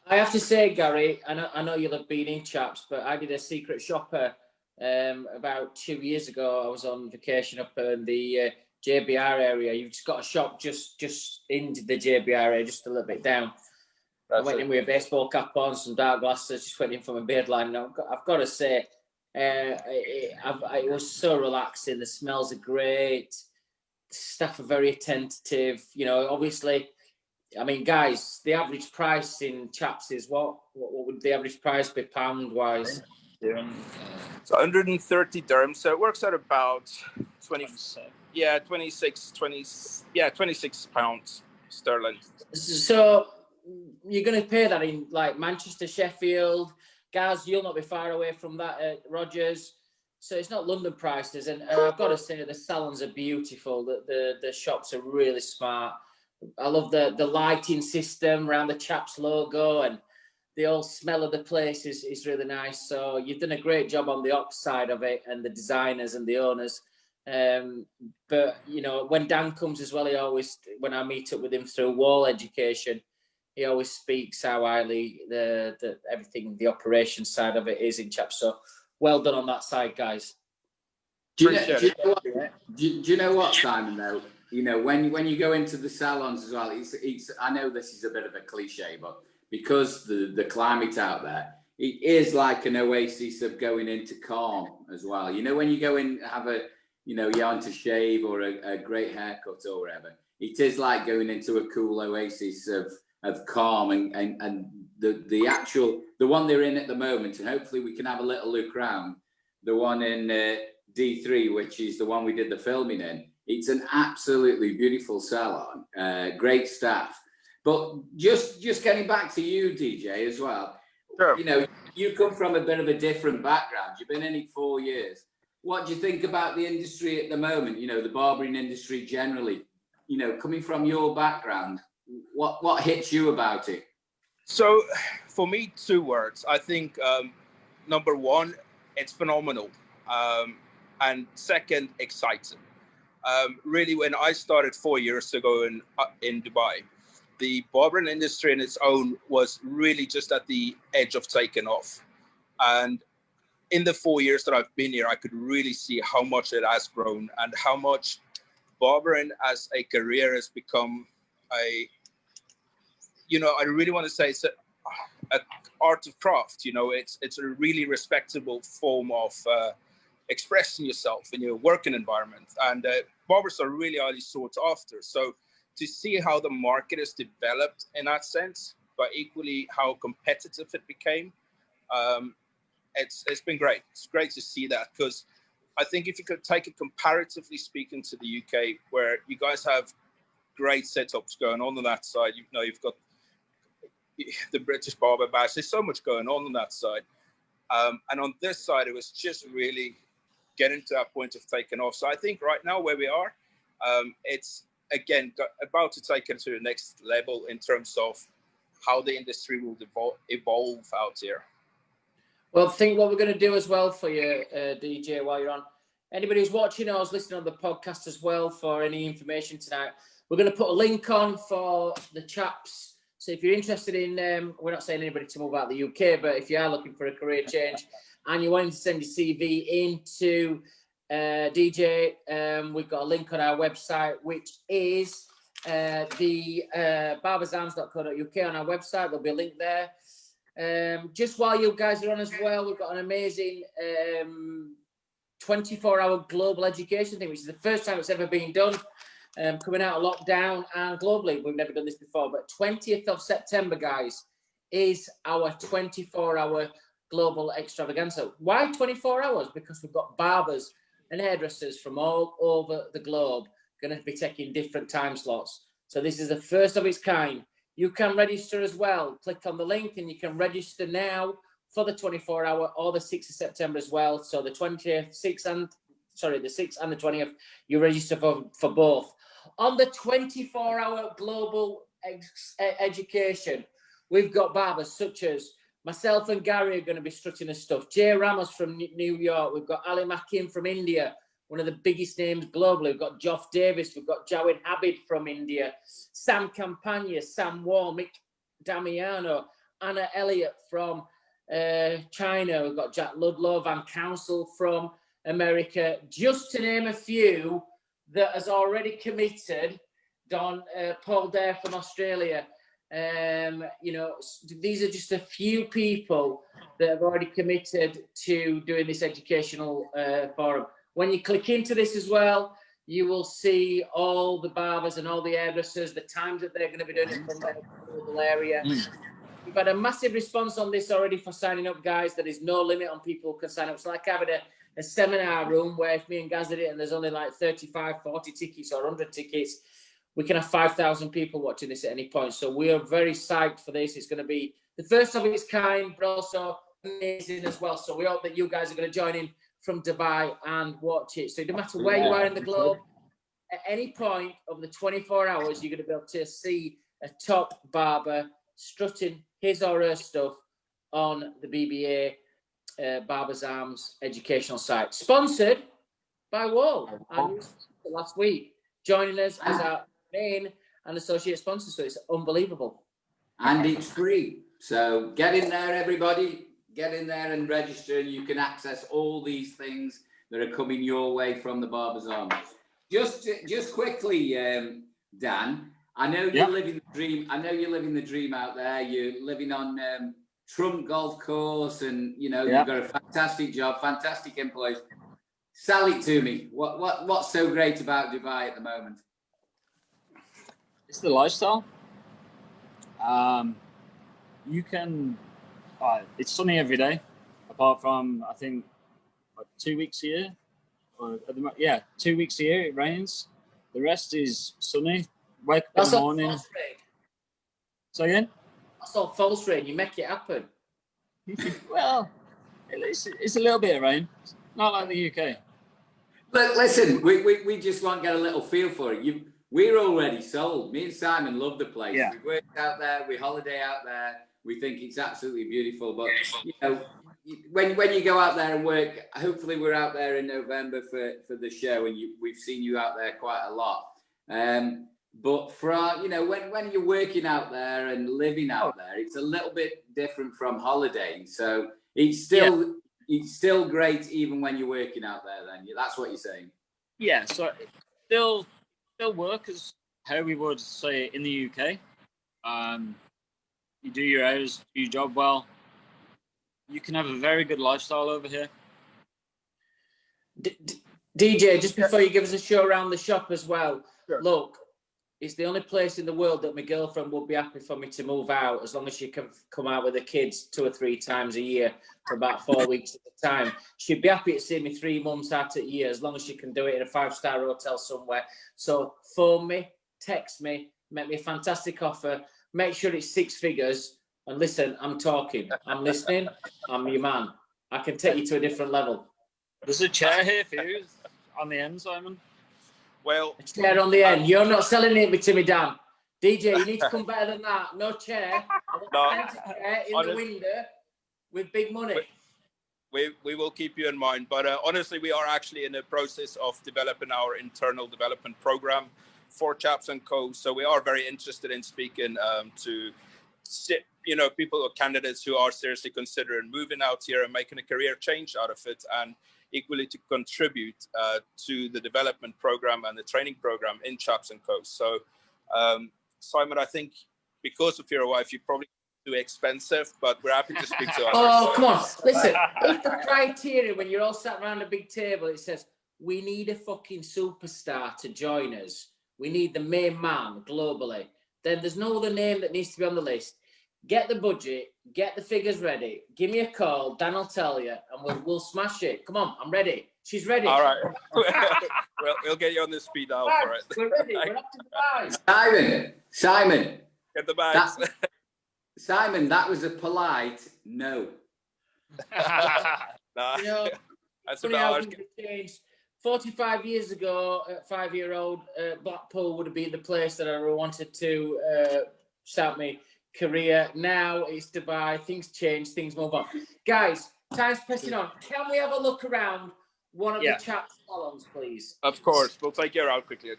I have to say, Gary, I know you'll have been in Chaps, but I did a secret shopper about 2 years ago. I was on vacation up in the JBR area. You've just got a shop just in the JBR area, just a little bit down. I went in with a baseball cap on, some dark glasses, just went in from a beard line. Now, I've got to say, it was so relaxing. The smells are great. The staff are very attentive. Obviously, I mean, guys, the average price in Chaps is what would the average price be pound-wise? Yeah. So 130 dirhams. So it works out about 26 pounds sterling. So you're going to pay that in like Manchester, Sheffield. Guys, you'll not be far away from that at Rogers. So it's not London prices. And I've got to say, the salons are beautiful. The shops are really smart. I love the lighting system around the Chaps logo, and the whole smell of the place is really nice. So you've done a great job on the ops side of it, and the designers and the owners. But when Dan comes as well, he always, when I meet up with him through Wahl education, he always speaks how highly the everything, the operation side of it is in Chaps. So well done on that side, guys. Do you know what, Simon, though? you know, when you go into the salons as well, it's I know this is a bit of a cliche, but because the climate out there, it is like an oasis of going into calm as well. You know, when you go in, have a, you know, you want to shave or a great haircut or whatever, it is like going into a cool oasis of calm and the actual, the one they're in at the moment, and hopefully we can have a little look around, the one in D3, which is the one we did the filming in. It's an absolutely beautiful salon, great staff. But just getting back to you, DJ, as well. Sure. You know, you come from a bit of a different background. You've been in it 4 years. What do you think about the industry at the moment? You know, the barbering industry generally. You know, coming from your background, what hits you about it? So, for me, 2 words. I think number one, it's phenomenal, and second, exciting. Really, when I started 4 years ago in Dubai, the barbering industry in its own was really just at the edge of taking off. And in the 4 years that I've been here, I could really see how much it has grown and how much barbering as a career has become a, you know, I really want to say it's a art of craft. You know, it's a really respectable form of expressing yourself in your working environment. And barbers are really highly sought after. So to see how the market has developed in that sense, but equally how competitive it became, it's been great. It's great to see that, because I think if you could take it comparatively speaking to the UK, where you guys have great setups going on that side, you know, you've got the British Barber Bash, there's so much going on that side. And on this side, it was just really getting to that point of taking off. So I think right now where we are, it's again about to take it to the next level in terms of how the industry will evolve out here. Well, I think what we're going to do as well for you, DJ, while you're on, anybody who's watching or is listening on the podcast as well for any information tonight, we're going to put a link on for the Chaps. So if you're interested in, we're not saying anybody to move out of the UK, but if you are looking for a career change and you're wanting to send your CV into DJ, we've got a link on our website, which is the barbersarms.co.uk on our website. There'll be a link there. Just while you guys are on as well, we've got an amazing 24-hour global education thing, which is the first time it's ever been done, coming out of lockdown and globally. We've never done this before, but 20th of September, guys, is our 24-hour global extravaganza. Why 24 hours? Because we've got barbers and hairdressers from all over the globe going to be taking different time slots. So this is the first of its kind. You can register as well. Click on the link and you can register now for the 24-hour or the 6th of September as well. So the 6th and the 20th, you register for both. On the 24-hour global education, we've got barbers such as myself and Gary are going to be strutting his stuff. Jay Ramos from New York. We've got Ali Machin from India, one of the biggest names globally. We've got Geoff Davis. We've got Jawed Habib from India. Sam Campagna, Sam Wahl, Mick Damiano, Anna Elliott from China. We've got Jack Ludlow, Van Council from America. Just to name a few that has already committed. Paul Dare from Australia. You know, these are just a few people that have already committed to doing this educational forum. When you click into this as well, you will see all the barbers and all the hairdressers, the times that they're going to be doing it from their local area. We've had a massive response on this already for signing up, guys. There is no limit on people who can sign up. It's like having a seminar room where if me and Gaz did it and there's only like 35, 40 tickets or 100 tickets, we can have 5,000 people watching this at any point. So we are very psyched for this. It's going to be the first of its kind, but also amazing as well. So we hope that you guys are going to join in from Dubai and watch it. So no matter where you are in the globe, at any point of the 24 hours, you're going to be able to see a top barber strutting his or her stuff on the BBA Barbers Arms educational site. Sponsored by Wahl. Last week, joining us as our main and associate sponsor. So it's unbelievable. And it's free. So get in there, everybody. Get in there and register, and you can access all these things that are coming your way from the Barbers Arms. just quickly, Dan. I know you're living the dream. I know you're living the dream out there. You're living on Trump Golf Course, and you've got a fantastic job, fantastic employees. Sell it to me. What's so great about Dubai at the moment? It's the lifestyle. You can. It's sunny every day, apart from I think 2 weeks a year, or 2 weeks a year it rains. The rest is sunny. Wake up in the morning. So again? That's not false rain. You make it happen. Well, it's a little bit of rain. Not like the UK. But listen, we just want to get a little feel for it. We're already sold. Me and Simon love the place. Yeah. We worked out there. We holiday out there. We think it's absolutely beautiful. But when you go out there and work, hopefully we're out there in November for the show, and we've seen you out there quite a lot. But for when you're working out there and living out there, it's a little bit different from holidaying. So it's still great even when you're working out there. Then that's what you're saying. Yeah. So still work as how we would say in the UK. You do your hours, do your job well. You can have a very good lifestyle over here. DJ, just before you give us a show around the shop as well, Sure. Look, it's the only place in the world that my girlfriend would be happy for me to move out, as long as she can come out with the kids 2 or 3 times a year for about 4 weeks at a time. She'd be happy to see me 3 months out of the year, as long as she can do it in a 5-star hotel somewhere. So phone me, text me, make me a fantastic offer, make sure it's 6 figures, and listen, I'm talking, I'm listening, I'm your man. I can take you to a different level. There's a chair here for you on the end, Simon. Well, A chair on the end. You're not selling it to me, Dan. DJ, you need to come better than that. No chair. Chair in the window with big money. we will keep you in mind. But honestly, we are actually in the process of developing our internal development program for Chaps & Co. So we are very interested in speaking to people or candidates who are seriously considering moving out here and making a career change out of it, and equally to contribute to the development program and the training program in Chaps & Co. So, Simon, I think because of your wife, you're probably too expensive, but we're happy to speak to us. Oh, come on. Listen, if the criteria, when you're all sat around a big table, it says, we need a fucking superstar to join us, we need the main man globally, then there's no other name that needs to be on the list. Get the budget, get the figures ready, give me a call, Dan will tell you, and we'll smash it. Come on, I'm ready. She's ready. All right. we'll get you on the speed dial for it. We're ready. We're up to the bag. Simon. Get the bags. Simon, that was a polite no. Nah, You know, that's funny how about things have changed. 45 years ago, at 5-year-old, Blackpool would have been the place that I wanted to start my career. Now it's Dubai. Things change, things move on. Guys, time's pressing on. Can we have a look around one of the Chaps salons, please? Of course, we'll take you around quickly.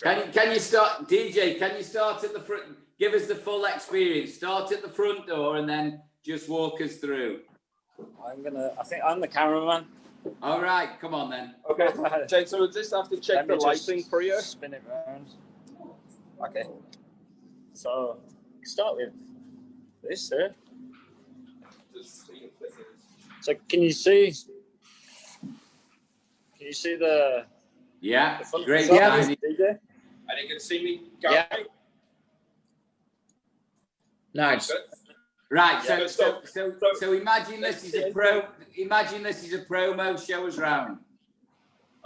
Can you start, DJ? Can you start at the front? Give us the full experience. Start at the front door and then just walk us through. I think I'm the cameraman. All right, come on then. Okay, Jake, so we'll just have to check the lighting for you. Spin it round. Okay. So, start with this here. So, can you see the... Yeah, the great. Yeah. Yeah. And you can see me going. Yeah. Nice. Good. Right, Yeah, so imagine this is a promo. Show us round.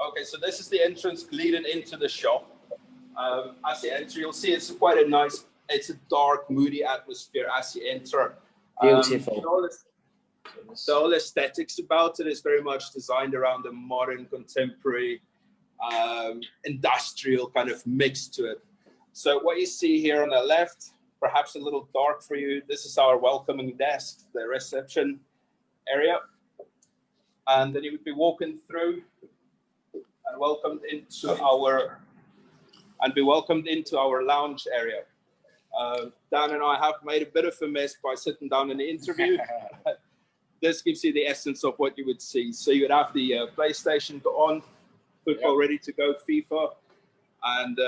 Okay, so this is the entrance leading into the shop. As you enter, you'll see it's quite a nice, it's a dark, moody atmosphere as you enter. Beautiful. The whole aesthetics about it is very much designed around the modern, contemporary, industrial kind of mix to it. So what you see here on the left, perhaps a little dark for you, this is our welcoming desk, the reception area. And then you would be walking through and welcomed into our lounge area. Dan and I have made a bit of a mess by sitting down in the interview. This gives you the essence of what you would see. So you would have the PlayStation go on. football ready to go, FIFA, and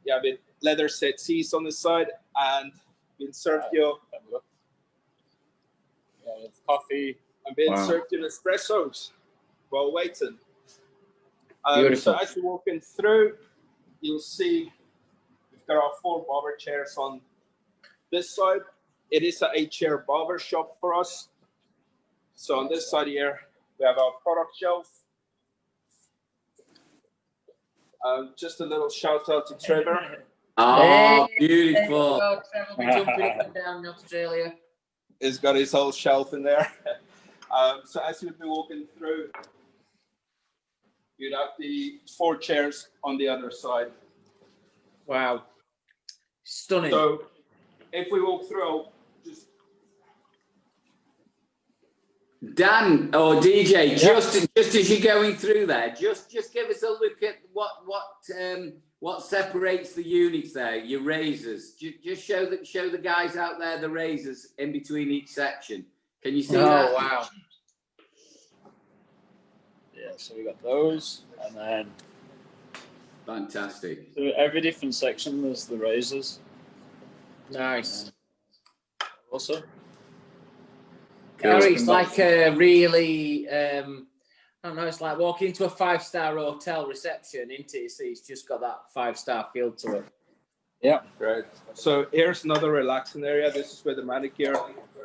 yeah, with leather settees on the side, and been served your coffee. and being served your espressos while waiting. Beautiful. So as you're walking through, you'll see we've got our 4 barber chairs on this side. It is a 8-chair barber shop for us. So on this side here, we have our product shelf. Just a little shout out to Trevor. Oh, beautiful. Trevor will be jumping up and down in Australia. He's got his whole shelf in there. So as you'd be walking through, you'd have the 4 chairs on the other side. Wow. Stunning. So if we walk through, I'll just Dan or DJ, just as you're going through there, just give us a look at what separates the units there. Your razors. Just show the guys out there the razors in between each section. Can you see that? Oh wow! Yeah, so we got those, and then Fantastic. so every different section there's the razors. Nice. Also, Gary, it's like a really, I don't know, it's like walking into a 5-star hotel reception, isn't it? It's just got that 5-star feel to it. yeah, Right. So here's another relaxing area. This is where the manicure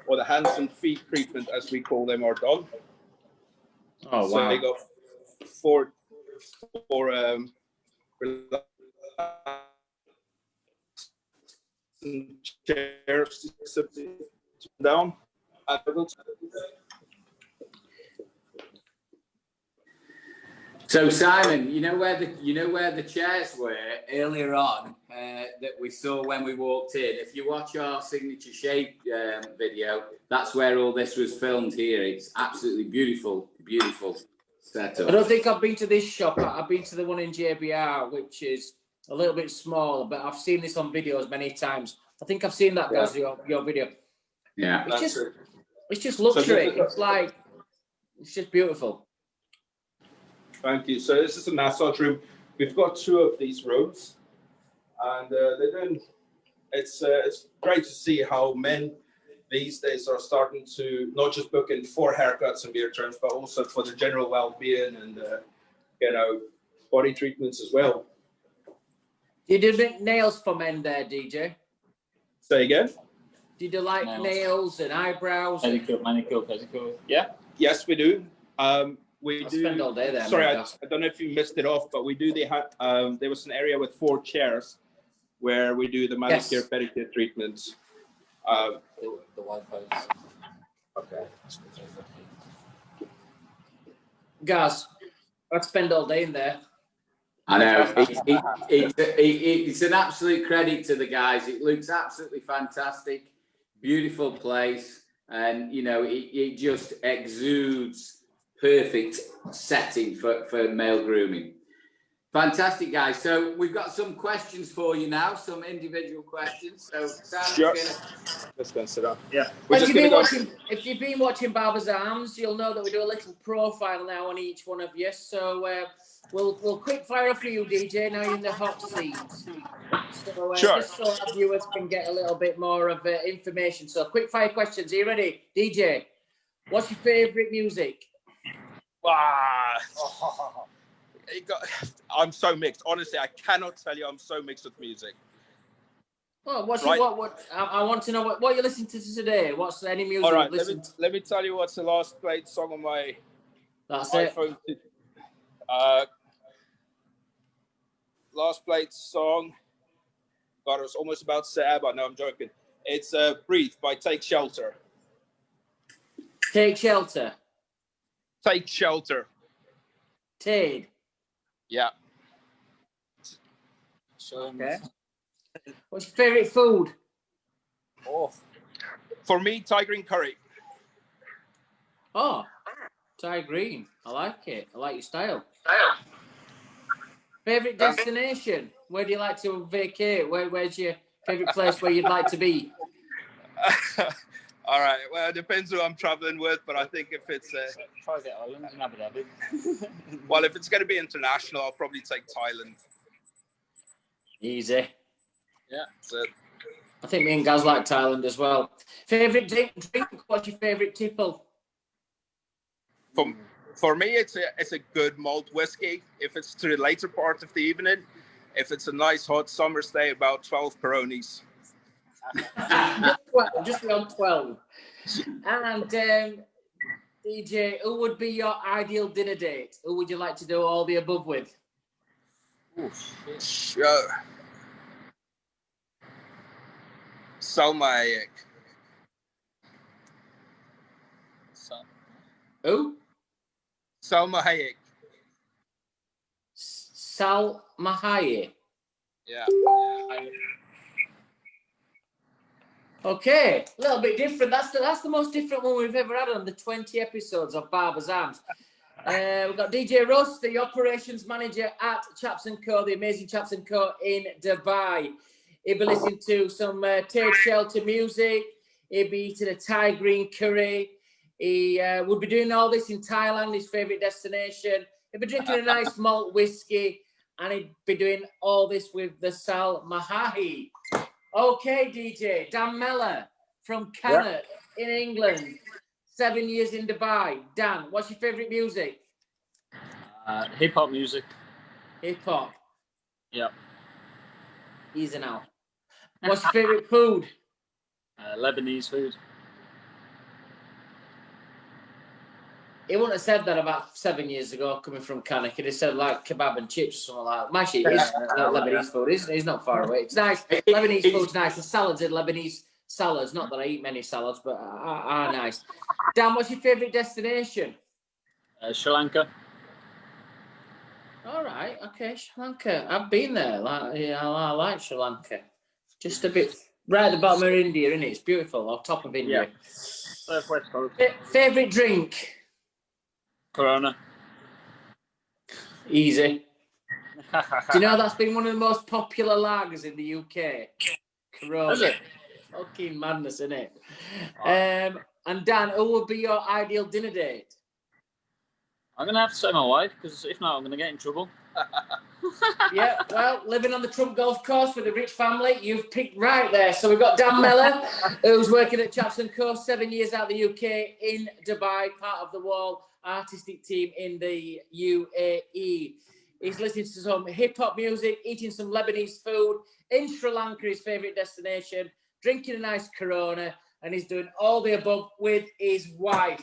or the hands and feet treatment, as we call them, are done. Oh, So wow. they got 4 chairs to sit down. So Simon, you know where the chairs were earlier on that we saw when we walked in. If you watch our signature shape video, that's where all this was filmed here. It's absolutely beautiful, beautiful setup. I don't think I've been to this shop. I've been to the one in JBR, which is a little bit smaller, but I've seen this on videos many times. I think I've seen that, guys, your video. Yeah. It's just luxury. It's just beautiful. Thank you. So this is a massage room. We've got 2 of these rooms, and they're doing. It's great to see how men these days are starting to not just book in for haircuts and beard trims, but also for the general well-being and body treatments as well. Do you do nails for men there, DJ? Say again. Do you do like nails and eyebrows? pedicure, manicure, pedicure. Yeah. Yes, we do. We I'll do. spend all day there. Sorry, I don't know if you missed it off, but we do there was an area with 4 chairs where we do the manicure, pedicure treatments. The Wi-Fi is Okay. Guys, I'd spend all day in there. I know. It's an absolute credit to the guys. It looks absolutely fantastic. Beautiful place. And, it just exudes perfect setting for male grooming. Fantastic, guys. So we've got some questions for you now, some individual questions. So Let's go and sit down. Yeah. If you've been watching Barbers Arms, you'll know that we do a little profile now on each one of you. So we'll quick fire for you, DJ. Now you're in the hot seat. So just so our viewers can get a little bit more of information. So quick fire questions. Are you ready, DJ? What's your favourite music? I'm so mixed. Honestly, I cannot tell you. I'm so mixed with music. Well, I want to know what you listen to today. What's any music? All right, let me tell you what's the last played song on my iPhone. Last played song. God, I was almost about to say ABBA. No, I'm joking. It's "Breathe" by Take Shelter. Take Shelter. Take Shelter. Tade. Yeah. Okay. What's your favourite food? Oh, for me, Thai green curry. Oh, Thai green. I like it. I like your style. Favourite destination? Where do you like to vacate? Where's your favourite place where you'd like to be? All right. Well, it depends who I'm traveling with, but I think if it's Try to get Ireland and Abu Dhabi. well, if it's going to be international, I'll probably take Thailand. Easy. Yeah, that's it. I think me and Gaz like Thailand as well. Favourite drink? What's your favourite tipple? For me, it's a good malt whiskey. If it's to the later part of the evening, if it's a nice hot summer's day, about 12 Peronis. Just around 12. And DJ, who would be your ideal dinner date? Who would you like to do all the above with? Sure. Salma Hayek. Who? Salma Hayek. Salma Hayek. Yeah. Okay, a little bit different. That's the most different one we've ever had on the 20 episodes of Barbers Arms. We've got DJ Russ, the operations manager at Chaps & Co, the amazing Chaps & Co in Dubai. He'll be listening to some Tate Shelter music. He'll be eating a Thai green curry. He would be doing all this in Thailand, his favourite destination. He'll be drinking a nice malt whiskey, and he'd be doing all this with the Sal Mahahi. Okay, DJ, Dan Mellor from Canada in England, 7 years in Dubai. Dan, what's your favourite music? Hip hop music. Hip hop. Yep. Easy now. What's your favourite food? Lebanese food. He wouldn't have said that about 7 years ago, coming from Canada. He'd have said like kebab and chips or something like that. Mashi is Lebanese food, isn't it? He's not far away. It's nice. Lebanese food's nice. The salads are Lebanese salads. Not that I eat many salads, but are nice. Dan, what's your favourite destination? Sri Lanka. All right, okay, Sri Lanka. I've been there. I like Sri Lanka. Just a bit right at the bottom of India, isn't it? It's beautiful. On top of India. Yeah. West Coast. Favourite drink? Corona. Easy. Do you know that's been one of the most popular lagers in the UK? Corona. Is it? Fucking madness, isn't it? And Dan, who would be your ideal dinner date? I'm gonna have to say my wife, because if not, I'm gonna get in trouble. Yeah, well, living on the Trump Golf Course with a rich family, you've picked right there. So we've got Dan Mellor, who's working at Chaps & Co, 7 years out of the UK, in Dubai, part of the Wahl artistic team in the UAE. He's listening to some hip-hop music, eating some Lebanese food, in Sri Lanka, his favourite destination, drinking a nice Corona, and he's doing all the above with his wife.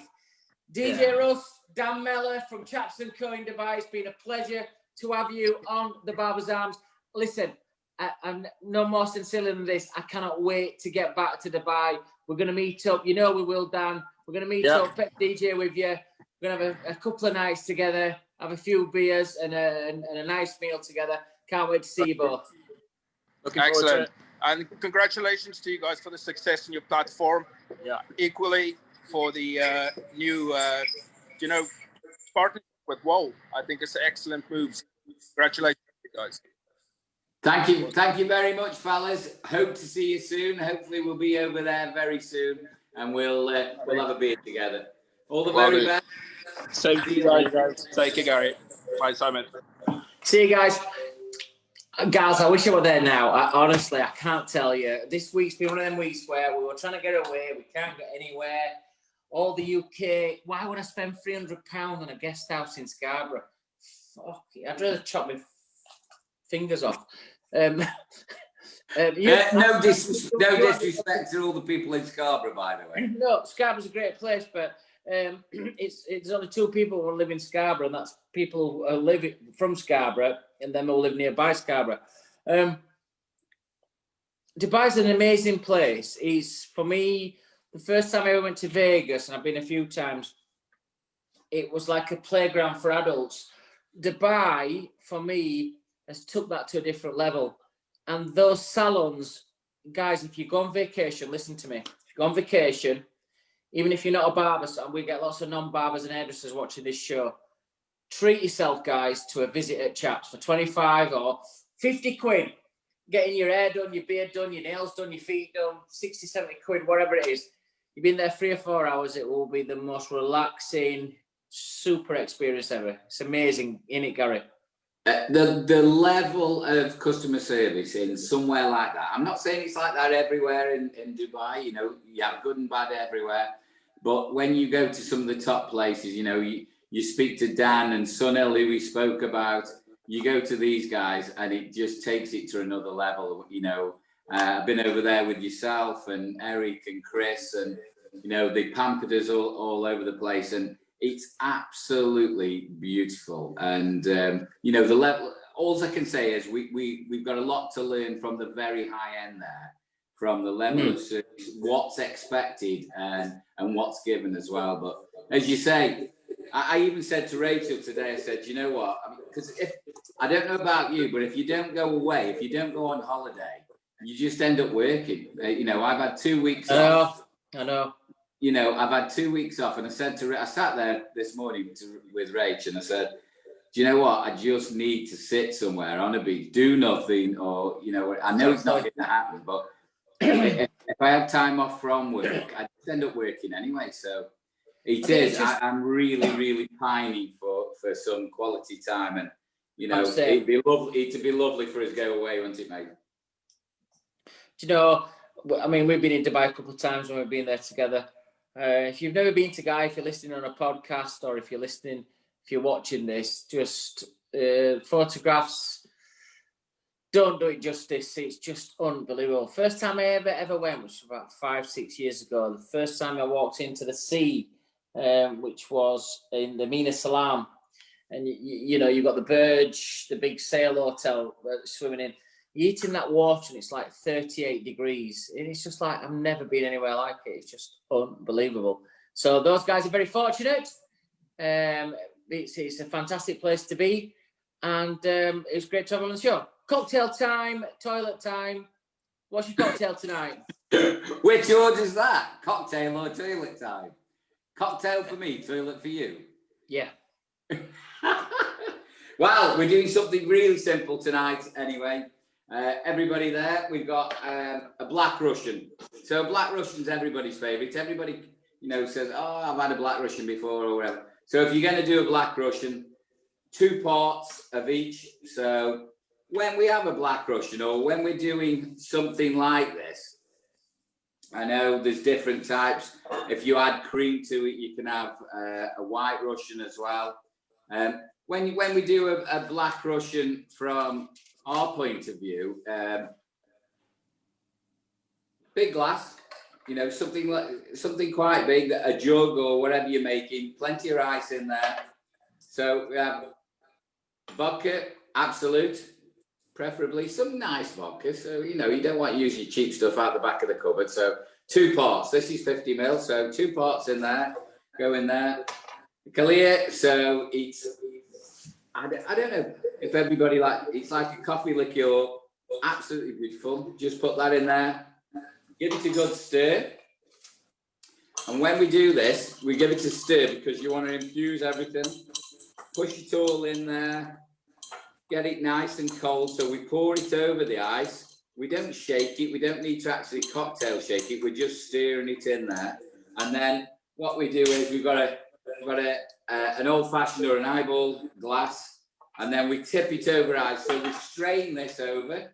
DJ Russ, Dan Mellor from Chaps & Co in Dubai, it's been a pleasure to have you on the Barbers Arms. Listen, I'm no more sincere than this. I cannot wait to get back to Dubai. We're going to meet up. You know we will, Dan. We're going to meet up, DJ, with you. We're going to have a couple of nights together, have a few beers and a nice meal together. Can't wait to see you both. Excellent. And congratulations to you guys for the success in your platform. Yeah. Equally for the new, partnership with Wahl. I think it's an excellent move. Congratulations, guys. Thank you very much, fellas. Hope to see you soon. Hopefully, we'll be over there very soon, and we'll have a beer together. All the very best. Same to you guys. Take care, Gary. Bye, Simon. See you guys. Guys, I wish I were there now. Honestly, I can't tell you. This week's been one of them weeks where we were trying to get away. We can't get anywhere. All the UK. Why would I spend £300 on a guest house in Scarborough? Fuck it. I'd rather chop my fingers off. No disrespect to all the people in Scarborough, by the way. No, Scarborough's a great place, but it's only two people who live in Scarborough, and that's people who live from Scarborough, and then who live nearby Scarborough. Dubai's an amazing place. For me, the first time I ever went to Vegas, and I've been a few times, it was like a playground for adults. Dubai, for me, has took that to a different level. And those salons, guys, if you go on vacation, listen to me. If you go on vacation, even if you're not a barber, and we get lots of non-barbers and hairdressers watching this show, treat yourself, guys, to a visit at Chaps for 25 or 50 quid. Getting your hair done, your beard done, your nails done, your feet done, 60, 70 quid, whatever it is. you've been there 3 or 4 hours, it will be the most relaxing, super experience ever. It's amazing, innit, Gary? The level of customer service in somewhere like that, I'm not saying it's like that everywhere in Dubai, you know, you have good and bad everywhere, but when you go to some of the top places, you know, you speak to Dan and Sunil, who we spoke about, you go to these guys and it just takes it to another level, you know. I've been over there with yourself and Eric and Chris, and, you know, they pampered us all over the place, and it's absolutely beautiful. And, you know, the level, all I can say is we've got a lot to learn from the very high end there, from the level of service, what's expected and what's given as well. But as you say, I even said to Rachel today, I said, you know what, because if I don't know about you, but if you don't go away, if you don't go on holiday, you just end up working. You know, I've had 2 weeks off. I know. You know, I've had 2 weeks off, and I said I sat there this morning with Rach, and I said, do you know what? I just need to sit somewhere on a beach, do nothing, or, you know, I know it's not going to happen, but if I have time off from work, I just end up working anyway. So it is. I'm really, really pining for some quality time, and, you know, it'd be lovely for us to go away, wouldn't it, mate? Do you know, I mean, we've been in Dubai a couple of times when we've been there together. If you've never been to Dubai, if you're listening on a podcast, or if you're watching this, just photographs don't do it justice. It's just unbelievable. First time I ever went was about 5-6 years ago. The first time I walked into the sea, which was in the Mina Salam, and you know, you've got the Burj, the big sail hotel swimming in. You eat in that water and it's like 38 degrees. And it's just like, I've never been anywhere like it. It's just unbelievable. So those guys are very fortunate. It's a fantastic place to be. And it's great to have on the show. Cocktail time, toilet time. What's your cocktail tonight? Which order's that? Cocktail or toilet time? Cocktail for me, toilet for you. Yeah. Well, we're doing something really simple tonight anyway. Everybody there, we've got a Black Russian. So Black Russian's everybody's favourite. Everybody, you know, says, oh, I've had a Black Russian before or whatever. So if you're going to do a Black Russian, 2 parts of each. So when we have a Black Russian, or when we're doing something like this, I know there's different types. If you add cream to it, you can have a White Russian as well. When we do a Black Russian from our point of view, big glass, you know, something quite big, a jug or whatever you're making, plenty of ice in there. So we have vodka, Absolute, preferably some nice vodka. So, you know, you don't want to use your cheap stuff out the back of the cupboard. So 2 parts. This is 50 ml, so 2 parts in there. Go in there. Clear. So it's, I don't know if everybody it's like a coffee liqueur, absolutely beautiful. Just put that in there, give it a good stir. And when we do this, we give it a stir because you want to infuse everything. Push it all in there, get it nice and cold. So we pour it over the ice. We don't shake it. We don't need to actually cocktail shake it. We're just stirring it in there. And then what we do is we've got an old-fashioned or an eyeball glass. And then we tip it over ice. So we strain this over.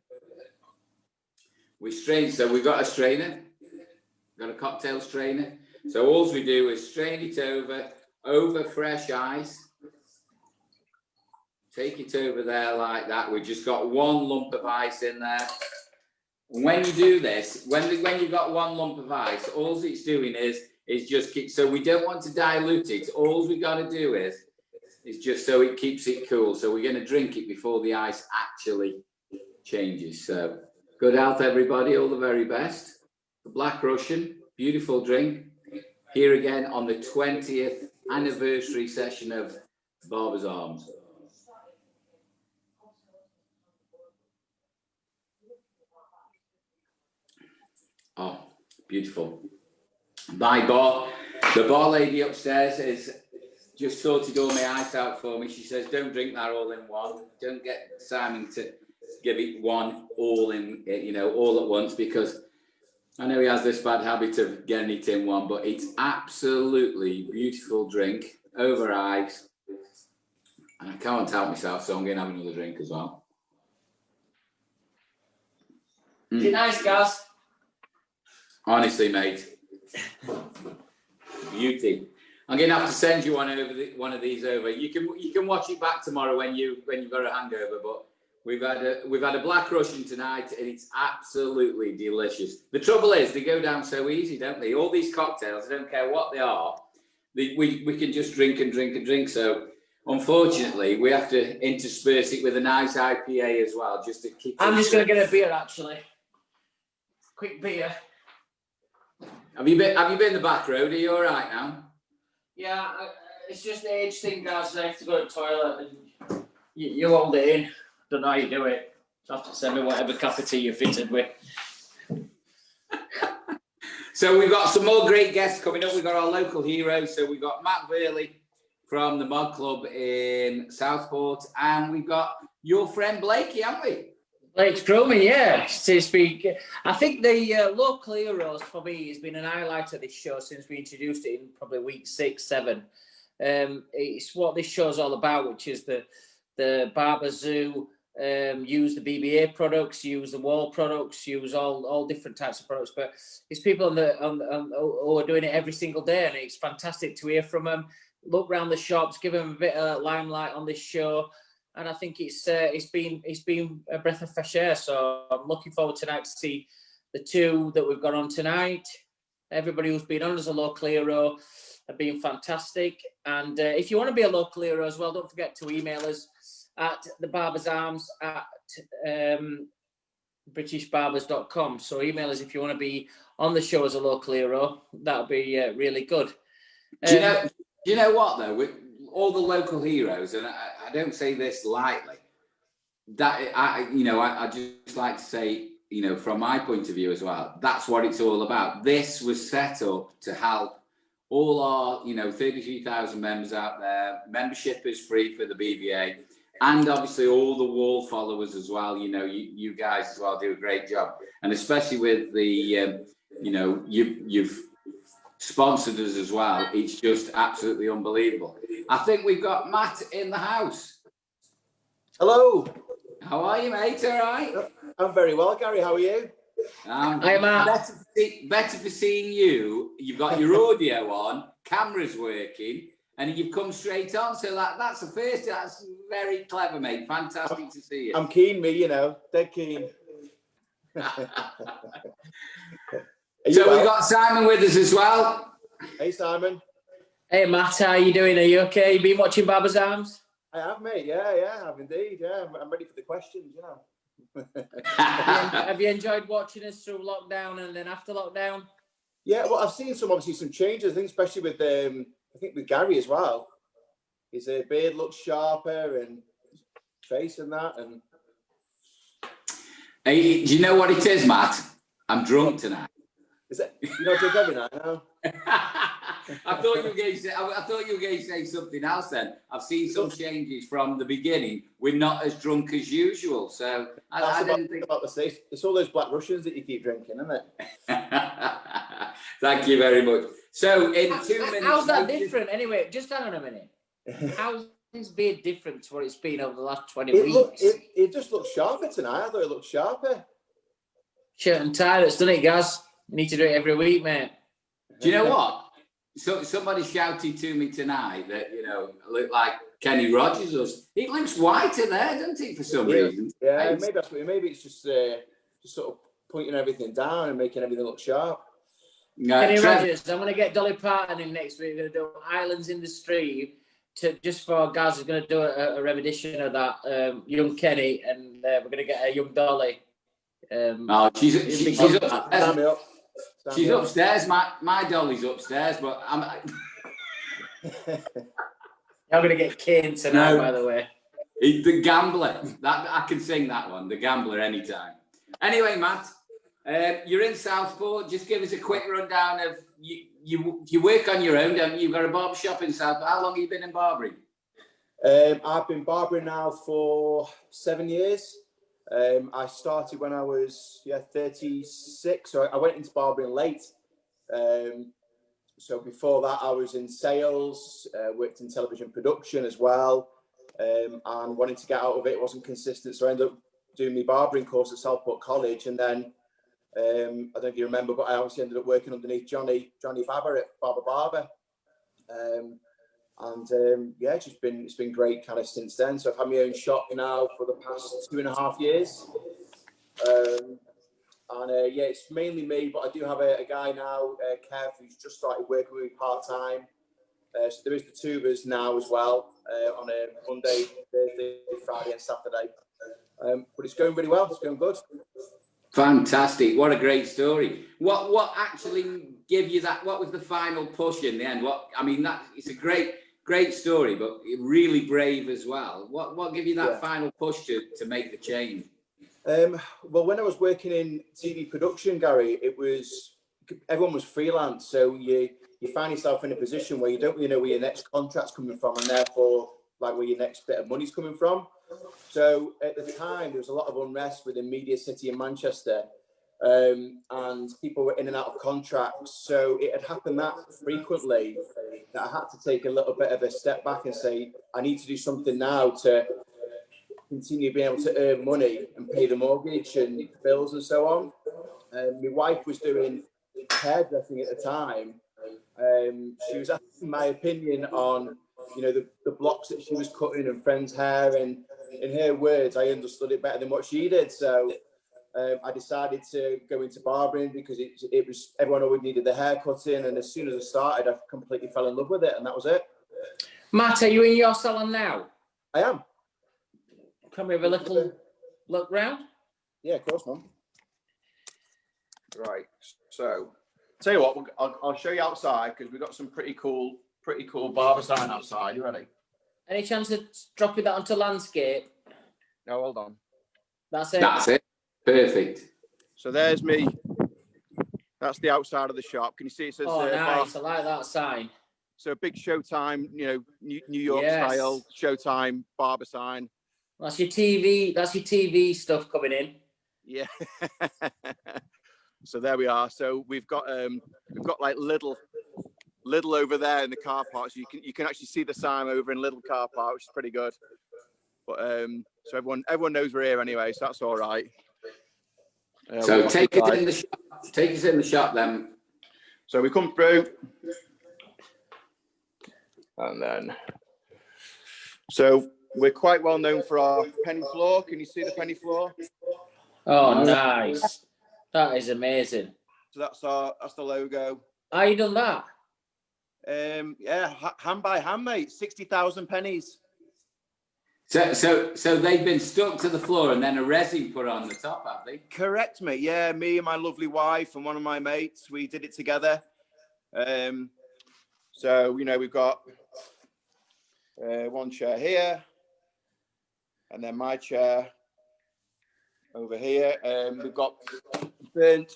We strain, so we've got a strainer, got a cocktail strainer. So all we do is strain it over fresh ice. Take it over there like that. We've just got 1 lump of ice in there. And when you do this, when you've got 1 lump of ice, all it's doing is just keep, so we don't want to dilute it. All we got to do is just so it keeps it cool. So we're going to drink it before the ice actually changes. So good health, everybody. All the very best. The Black Russian, beautiful drink. Here again on the 20th anniversary session of Barber's Arms. Oh, beautiful. My bar, the bar lady upstairs has just sorted all my ice out for me. She says, don't drink that all in one. Don't get Simon to give it one all in, you know, all at once, because I know he has this bad habit of getting it in one, but it's absolutely beautiful drink over ice. And I can't help myself, so I'm going to have another drink as well. Is it nice, Gaz? Honestly, mate, beauty. I'm going to have to send you one of these over. You can watch it back tomorrow when you've got a hangover. But we've had a Black Russian tonight, and it's absolutely delicious. The trouble is, they go down so easy, don't they? All these cocktails, I don't care what they are, we can just drink and drink and drink. So unfortunately, we have to intersperse it with a nice IPA as well, just to keep. I'm just going to get a beer, actually. Quick beer. Have you been the back road? Are you all right now? Yeah, it's just the age thing, guys. I have to go to the toilet, and you hold it in. Don't know how you do it. You have to send me whatever cup of tea you're fitted with. So we've got some more great guests coming up. We've got our local heroes. So we've got Matt Vurley from the Mod Club in Southport, and we've got your friend Blakey, haven't we? Blake's Grooming, yeah. To speak, I think the local heroes for me has been an highlight of this show since we introduced it in probably week 6, 7. It's what this show's all about, which is the Barbers who use the BBA products, use the Wahl products, use all different types of products. But it's people who are doing it every single day, and it's fantastic to hear from them. Look around the shops, give them a bit of limelight on this show. And I think it's been a breath of fresh air. So I'm looking forward tonight to see the two that we've got on tonight. Everybody who's been on as a local hero have been fantastic. And if you want to be a local hero as well, don't forget to email us at barbers@britishbarbers.com. So email us if you want to be on the show as a local hero. That'll be really good. Do you know what though? With all the local heroes, and I don't say this lightly, that I just like to say, from my point of view as well, that's what it's all about. This was set up to help all our 33,000 members out there. Membership is free for the BVA, and obviously all the Wahl followers as well. You guys as well do a great job, and especially with the you've sponsored us as well. It's just absolutely unbelievable. I think we've got Matt in the house. Hello. How are you, mate? All right? I'm very well, Gary. How are you? Hi, Matt. Better for seeing you. You've got your audio on, camera's working, and you've come straight on. So that's the first. That's very clever, mate. Fantastic to see you. I'm keen, dead keen. So we've got Simon with us as well. Hey, Simon. Hey, Matt, how you doing? Are you okay? You been watching Barbers Arms? I have, mate. Yeah, I have indeed. Yeah, I'm ready for the questions, Have you enjoyed watching us through lockdown and then after lockdown? Yeah, well, I've seen some changes. I think especially with with Gary as well. His beard looks sharper and his face and that. And hey, do you know what it is, Matt? I'm drunk tonight. Is it? You don't drink every night, no? I thought you were going to say something else. Then I've seen some changes from the beginning. We're not as drunk as usual, so I didn't think about the same. It's all those Black Russians that you keep drinking, isn't it? Thank you very much. So in 2 minutes, how's that different? Anyway, just hang on a minute. How's this beard different to what it's been over the last 20 weeks? It just looks sharper tonight. I thought it looked sharper. Shirt and tie, that's done it, guys. You need to do it every week, mate. Do you know what? So somebody shouted to me tonight that I look like Kenny Rogers. It looks whiter there, doesn't it, for some reason? Yeah, maybe that's what. Maybe it's just sort of pointing everything down and making everything look sharp. Kenny Rogers, I'm going to get Dolly Parton in next week. We're going to do Islands in the Stream just for Gaz is going to do a rendition of that young Kenny, and we're going to get a young Dolly. She's up. She's upstairs. My Dolly's upstairs, but I'm going to get Kane tonight, by the way. The Gambler. That I can sing that one. The Gambler anytime. Anyway, Matt, you're in Southport. Just give us a quick rundown of you work on your own, don't you? You've got a barber shop in Southport. How long have you been in barbering? I've been barbering now for 7 years. I started when I was 36, so I went into barbering late. So before that, I was in sales, worked in television production as well, and wanting to get out of it wasn't consistent. So I ended up doing my barbering course at Southport College, and then I don't know if you remember, but I obviously ended up working underneath Johnny Barber at Barber. It's been great kind of since then. So I've had my own shop now for the past 2.5 years. It's mainly me, but I do have a guy now, Kev, who's just started working with me part-time. So there is the two of us now as well, on a Monday, Thursday, Friday and Saturday. But it's going really well, it's going good. Fantastic. What a great story. What actually gave you that? What was the final push in the end? It's a great story, but really brave as well. What gave you that final push to make the change? Well, when I was working in TV production, Gary, everyone was freelance. So you find yourself in a position where you don't really know where your next contract's coming from, and therefore like where your next bit of money's coming from. So at the time, there was a lot of unrest within Media City in Manchester, and people were in and out of contracts. So it had happened that frequently that I had to take a little bit of a step back and say, I need to do something now to continue being able to earn money and pay the mortgage and bills and so on. My wife was doing hairdressing at the time. She was asking my opinion on, the blocks that she was cutting and friends' hair, and in her words, I understood it better than what she did. So I decided to go into barbering because it was everyone always needed the hair cutting, and as soon as I started, I completely fell in love with it, and that was it. Matt, are you in your salon now? I am. Can we have a little look round? Yeah, of course, man. Right. So, tell you what, I'll show you outside because we've got some pretty cool barber sign outside. You ready? Any chance of dropping that onto landscape? No, hold on. That's it. That's it. Perfect. So there's me. That's the outside of the shop. Can you see it says? Oh, nice. I like that sign. So big Showtime, New York style Showtime barber sign. That's your TV. That's your TV stuff coming in. Yeah. So there we are. So we've got like Lidl over there in the car park. So you can actually see the sign over in Lidl car park, which is pretty good. But so everyone knows we're here anyway, so that's all right. So take us in the shop. Take us in the shop then. So we come through, and then so we're quite well known for our penny floor. Can you see the penny floor? Oh, nice. That is amazing. So that's the logo. How you done that? Hand by hand, mate. 60,000 pennies. So they've been stuck to the floor and then a resin put on the top, have they? Correct, mate. Yeah, me and my lovely wife and one of my mates, we did it together. So we've got one chair here, and then my chair over here. We've got burnt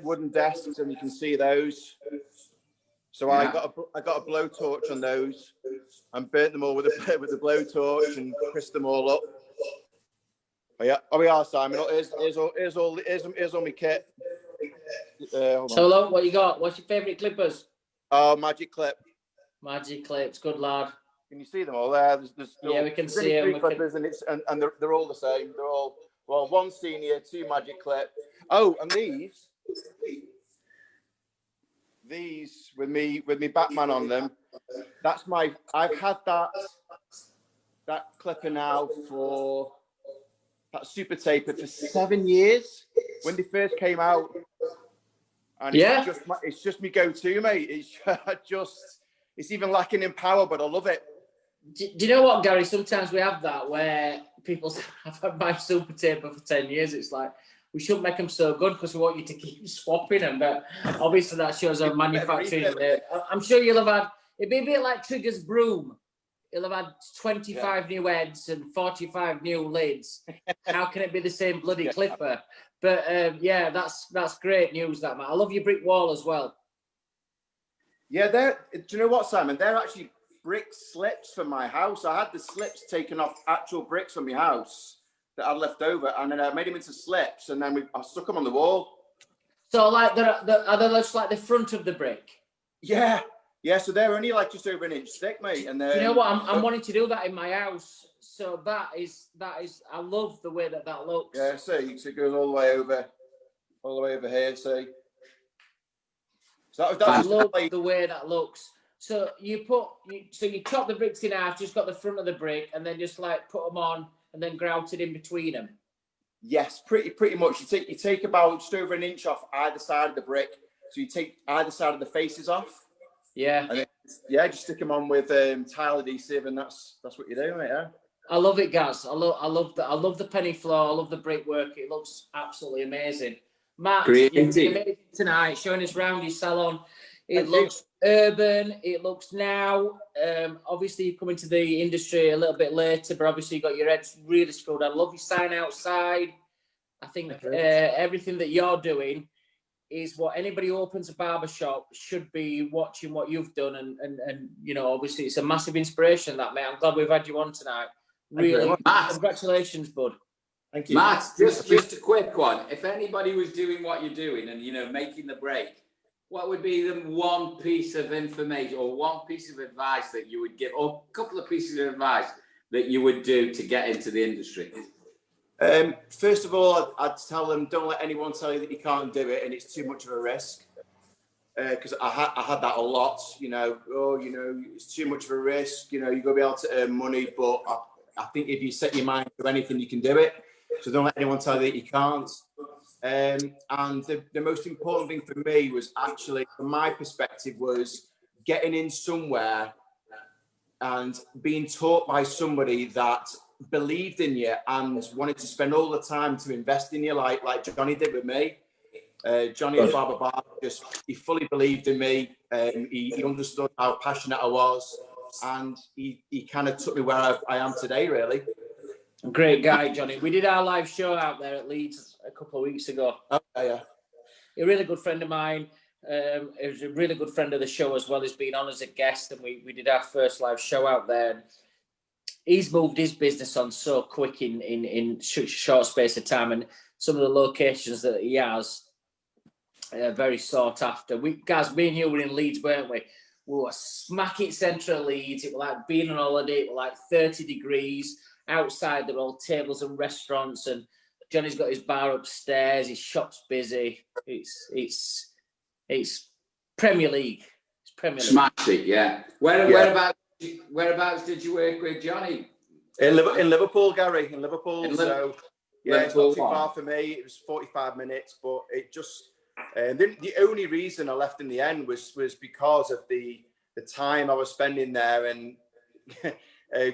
wooden desks, and you can see those. So yeah. I got a blowtorch on those and burnt them all with a blowtorch and crisped them all up. Oh yeah, we are, Simon. Here's all my kit. So look, what you got? What's your favourite clippers? Oh, Magic Clip. Magic Clips, good lad. Can you see them all there? There's we can see them. Clippers, and they're all the same. They're all, well, one senior, two Magic Clip. Oh, and these with me Batman on them. I've had that clipper now for that super taper for 7 years when they first came out. And it's just my go-to, mate. It's even lacking in power, but I love it. Do you know what, Gary? Sometimes we have that where people say, I've had my super taper for 10 years. It's like, we shouldn't make them so good because we want you to keep swapping them. But obviously that shows our manufacturing. I'm sure you'll have had, it'd be a bit like Trigger's broom. You'll have had 25 new heads and 45 new lids. How can it be the same bloody clipper? But that's great news, that, man. I love your brick wall as well. Yeah, do you know what, Simon? They're actually brick slips from my house. I had the slips taken off actual bricks from my house that I'd left over, and then I made them into slips, and then I stuck them on the wall. So like are they just like the front of the brick? Yeah. So they're only like just over an inch thick, mate. And then, you know what? I'm wanting to do that in my house. So that is. I love the way that looks. Yeah, see, so it goes all the way over here. See. So I love the way that looks. So you chop the bricks in half, just got the front of the brick, and then just like put them on, and then grouted in between them. Yes, pretty much. You take about just over an inch off either side of the brick. So you take either side of the faces off. Yeah. And then, just stick them on with tile adhesive, and that's what you do, mate. Yeah. I love it, Gaz. I love the penny floor. I love the brickwork. It looks absolutely amazing. Matt, you've been amazing tonight, showing us around your salon. It looks urban. It looks now. Obviously, you come into the industry a little bit later, but obviously you got your heads really screwed. I love your sign outside. I think everything that you're doing is what anybody who opens a barber shop should be watching what you've done, and you know, obviously it's a massive inspiration, that, mate. I'm glad we've had you on tonight. Really, congratulations, bud. Thank you, Matt. Just a quick one. If anybody was doing what you're doing and, you know, making the break, what would be the one piece of information or one piece of advice that you would give, or a couple of pieces of advice that you would do to get into the industry? First of all, I'd tell them, don't let anyone tell you that you can't do it and it's too much of a risk. Because I had that a lot, you know, it's too much of a risk, you know, you're going to be able to earn money, but I think if you set your mind to anything, you can do it. So don't let anyone tell you that you can't. And the most important thing for me was actually, from my perspective, was getting in somewhere and being taught by somebody that believed in you and wanted to spend all the time to invest in you, like Johnny did with me. Johnny at Barber, he fully believed in me. He understood how passionate I was, and he kind of took me where I am today, really. Great guy, Johnny. We did our live show out there at Leeds a couple of weeks ago. Oh, yeah. A really good friend of mine. He was a really good friend of the show as well. He's been on as a guest, and we did our first live show out there. And he's moved his business on so quick in short space of time, and some of the locations that he has are very sought after. Guys, me and you were in Leeds, weren't we? We were smack it centre of Leeds. It was like being on holiday. It was like 30 degrees. Outside, there were all tables and restaurants, and Johnny's got his bar upstairs. His shop's busy. It's Premier League. It's Premier League. Smashed it, yeah. Whereabouts did you work with Johnny? In Liverpool, Gary. In Liverpool. So yeah, it's not too far for me. It was 45 minutes, but it just the only reason I left in the end was because of the time I was spending there, and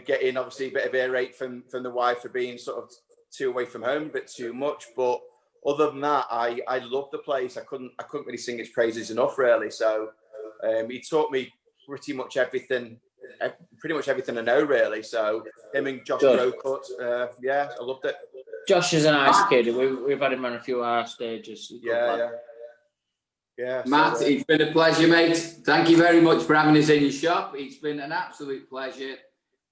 getting obviously a bit of ear rate from the wife for being sort of too away from home, a bit too much. But other than that, I loved the place. I couldn't really sing its praises enough, really. So he taught me pretty much everything I know, really. So him and Josh Growcut, I loved it. Josh is a nice kid. We've had him on a few of our stages. Yeah. Matt, so, it's been a pleasure, mate. Thank you very much for having us in your shop. It's been an absolute pleasure.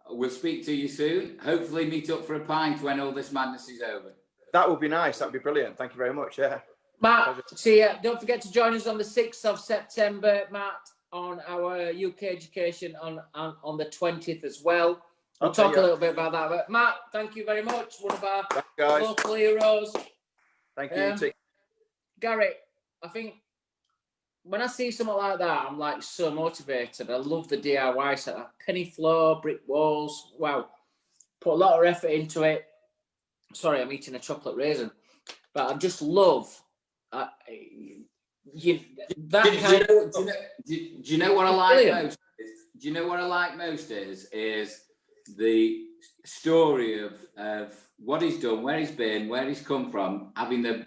We'll speak to you soon. Hopefully meet up for a pint when all this madness is over. That would be nice. That would be brilliant. Thank you very much. Yeah. Matt, see ya. Don't forget to join us on the 6th of September, Matt, on our UK education on the 20th as well. We'll talk a little bit about that. But Matt, thank you very much. One of our local heroes. Thank you. Gary, I think when I see something like that, I'm like so motivated. I love the DIY set. Like penny floor, brick walls. Wow. Put a lot of effort into it. Sorry, I'm eating a chocolate raisin. But I just love Do you know what I like most? Do you know what I like most is the story of what he's done, where he's been, where he's come from, having the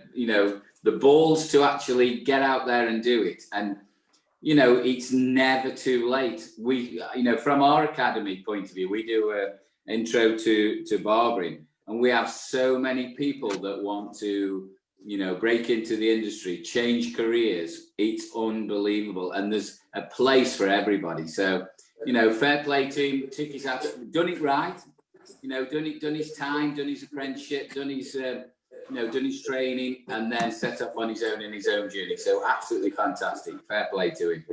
balls to actually get out there and do it. And it's never too late. We from our academy point of view, we do an intro to barbering, and we have so many people that want to break into the industry, change careers. It's unbelievable, and there's a place for everybody. So fair play team, Tiki's done it right. you know, done his time, done his apprenticeship, done his, done his training, and then set off on his own in his own journey. So absolutely fantastic. Fair play to him.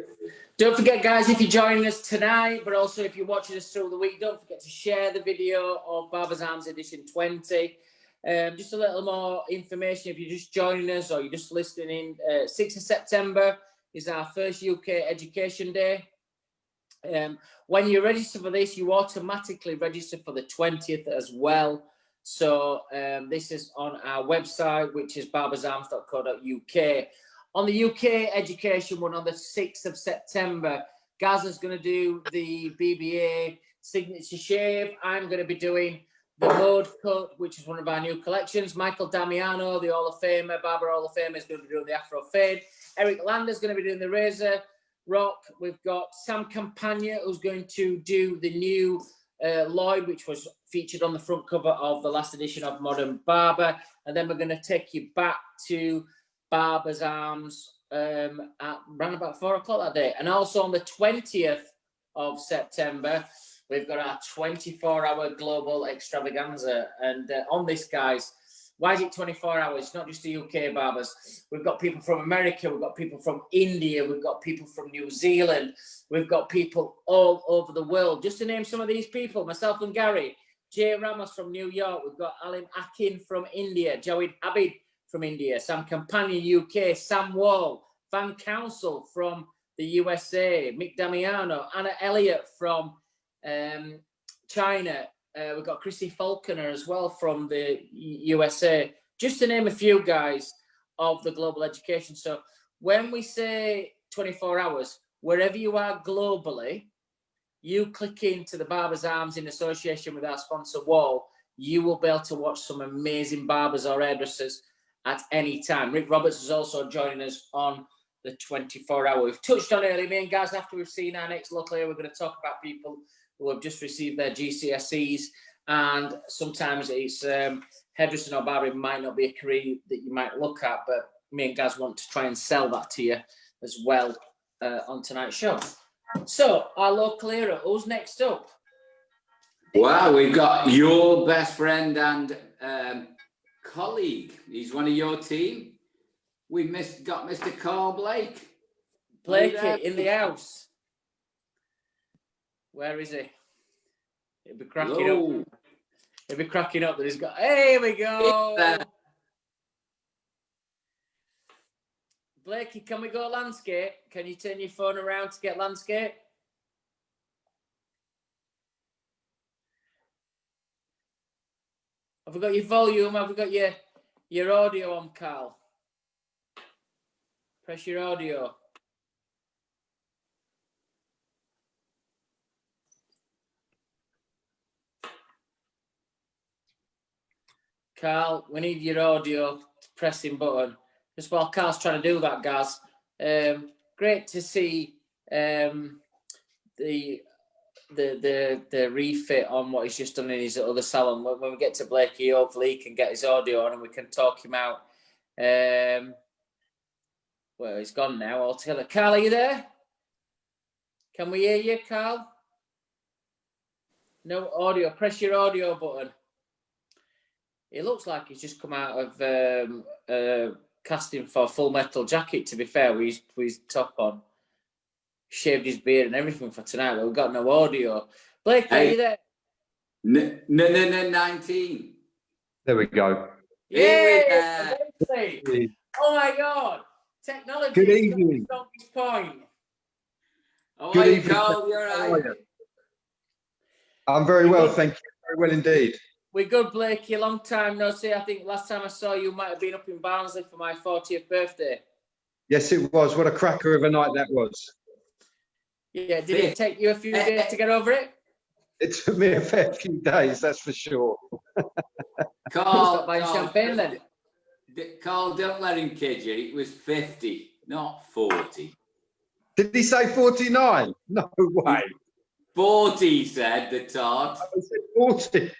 Don't forget, guys, if you're joining us tonight, but also if you're watching us through the week, don't forget to share the video of Barbers Arms Edition 20. Just a little more information if you're just joining us or you're just listening in. 6th of September is our first UK Education Day. When you register for this, you automatically register for the 20th as well. So this is on our website, which is barbersarms.co.uk. On the UK education one on the 6th of September, Gaza's going to do the BBA signature shave. I'm going to be doing the mode cut, which is one of our new collections. Michael Damiano, the Hall of Famer, Barber Hall of Famer, is going to be doing the Afro Fade. Eric Lander's going to be doing the Razor Rock. We've got Sam Campagna, who's going to do the new Lloyd, which was featured on the front cover of the last edition of Modern Barber. And then we're going to take you back to Barbers Arms at around about 4 o'clock that day. And also on the 20th of September, we've got our 24-hour Global Extravaganza. And on this, guys, why is it 24 hours? It's not just the UK barbers. We've got people from America. We've got people from India. We've got people from New Zealand. We've got people all over the world. Just to name some of these people, myself and Gary, Jay Ramos from New York. We've got Alim Akin from India, Jawid Habib from India, Sam Campagna, UK, Sam Wahl, Van Council from the USA, Mick Damiano, Anna Elliott from China. We've got Chrissy Falconer as well from the USA, just to name a few guys of the global education. So when we say 24 hours, wherever you are globally, you click into the Barbers Arms in association with our sponsor Wahl, you will be able to watch some amazing barbers or hairdressers at any time. Rick Roberts is also joining us on the 24-hour. We've touched on earlier, me and guys, after we've seen our next look here, we're going to talk about people who have just received their GCSEs, and sometimes it's hairdressing or barbering might not be a career that you might look at, but me and Gaz want to try and sell that to you as well on tonight's show. So, our local hero, who's next up? Well, we've got your best friend and colleague. He's one of your team. We've got Mr. Carl Blake. Blakey in the house. Where is he? He'll be cracking up. He'll be cracking up that he's got. Here we go. Blakey, can we go landscape? Can you turn your phone around to get landscape? Have we got your volume? Have we got your audio on, Carl? Press your audio. Carl, we need your audio pressing button. Just while Carl's trying to do that, guys. Great to see the refit on what he's just done in his other salon. When we get to Blakey, hopefully he can get his audio on and we can talk him out. Well, he's gone now altogether. Carl, are you there? Can we hear you, Carl? No audio. Press your audio button. It looks like he's just come out of casting for Full Metal Jacket, to be fair, with his top on. Shaved his beard and everything for tonight, but we've got no audio. Blake, are you there? No, 19. There we go. Yeah. Oh my God. Technology. Good evening. Strongest point. Oh, Good are you, evening. Carl? You're right. I'm very well, thank you. Very well indeed. We're good, Blakey. Long time no see. I think last time I saw you might have been up in Barnsley for my 40th birthday. Yes, it was. What a cracker of a night that was. Yeah, did it take you a few days to get over it? It took me a fair few days, that's for sure. Carl, Buying champagne then. Carl, don't let him kid you. It was 50, not 40. Did he say 49? No way. 40, he said, the tart. I said 40.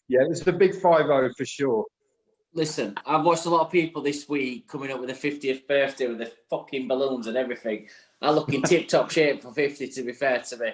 Yeah, it was the big 5-0 for sure. Listen, I've watched a lot of people this week coming up with a 50th birthday with the fucking balloons and everything. I look in tip-top shape for 50, to be fair to me.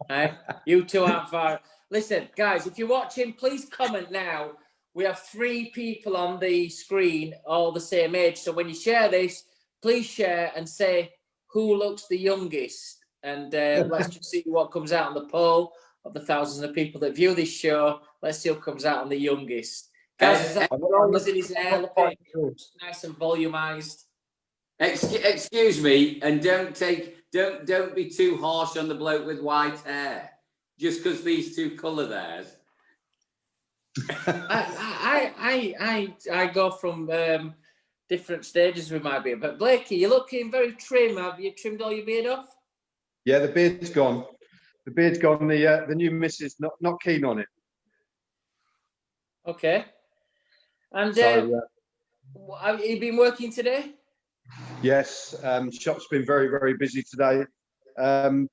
Right? You two aren't far. Listen, guys, if you're watching, please comment now. We have 3 people on the screen, all the same age. So when you share this, please share and say who looks the youngest. And let's just see what comes out on the poll of the thousands of people that view this show. Let's see who comes out on the youngest. Guys, is that always in his hair? Look at it. Nice and volumized. Excuse me, and don't be too harsh on the bloke with white hair. Just because these two colour theirs. I go from different stages with my beard. But Blakey, you're looking very trim. Have you trimmed all your beard off? Yeah, the beard's gone. The beard's gone. The new missus not keen on it. Okay. And So, have you been working today? yes, shop's been very, very busy today.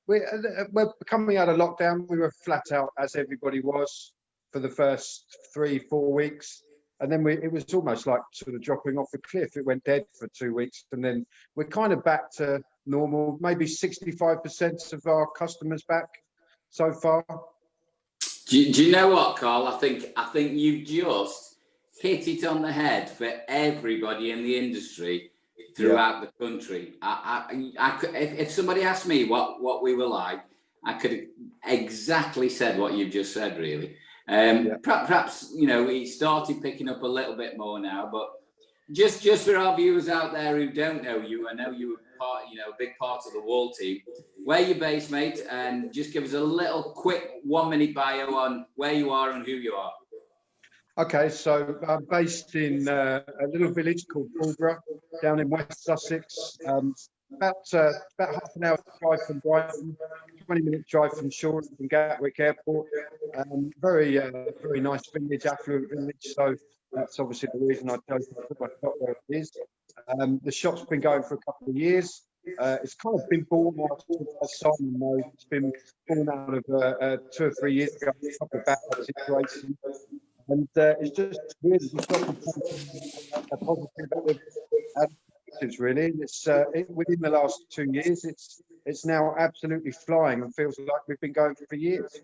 We're coming out of lockdown. We were flat out, as everybody was, for the first 3-4 weeks. And then it was almost like sort of dropping off a cliff. It went dead for 2 weeks. And then we're kind of back to normal, maybe 65% of our customers back so far. Do you know what, Carl? I think you've just hit it on the head for everybody in the industry throughout the country. I could, if somebody asked me what we were like, I could have exactly said what you've just said, really. Perhaps, you know, we started picking up a little bit more now, but just for our viewers out there who don't know you, I know you were a big part of the Wahl team. Where you based, mate, and just give us a little quick 1-minute bio on where you are and who you are. Okay, so I'm based in a little village called Barbers down in West Sussex. About half an hour drive from Brighton, 20-minute drive from Shore from Gatwick Airport. Very nice village, affluent village. So that's obviously the reason I chose to put my shop where it is. The shop's been going for a couple of years. It's kind of been born out of Simon mode. It's been born out of 2 or 3 years ago, a couple of bad situations. And it's just really a positive attitude, really. It's within the last 2 years, it's now absolutely flying and feels like we've been going for years.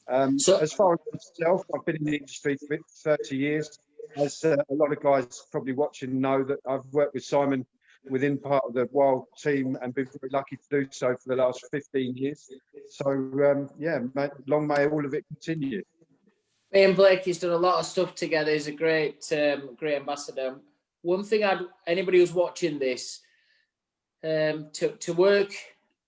As far as myself, I've been in the industry for 30 years. As a lot of guys probably watching know, that I've worked with Simon within part of the Wahl team and been very lucky to do so for the last 15 years. So, yeah, long may all of it continue. Me and Blakey's done a lot of stuff together. He's a great ambassador. One thing anybody who's watching this, to work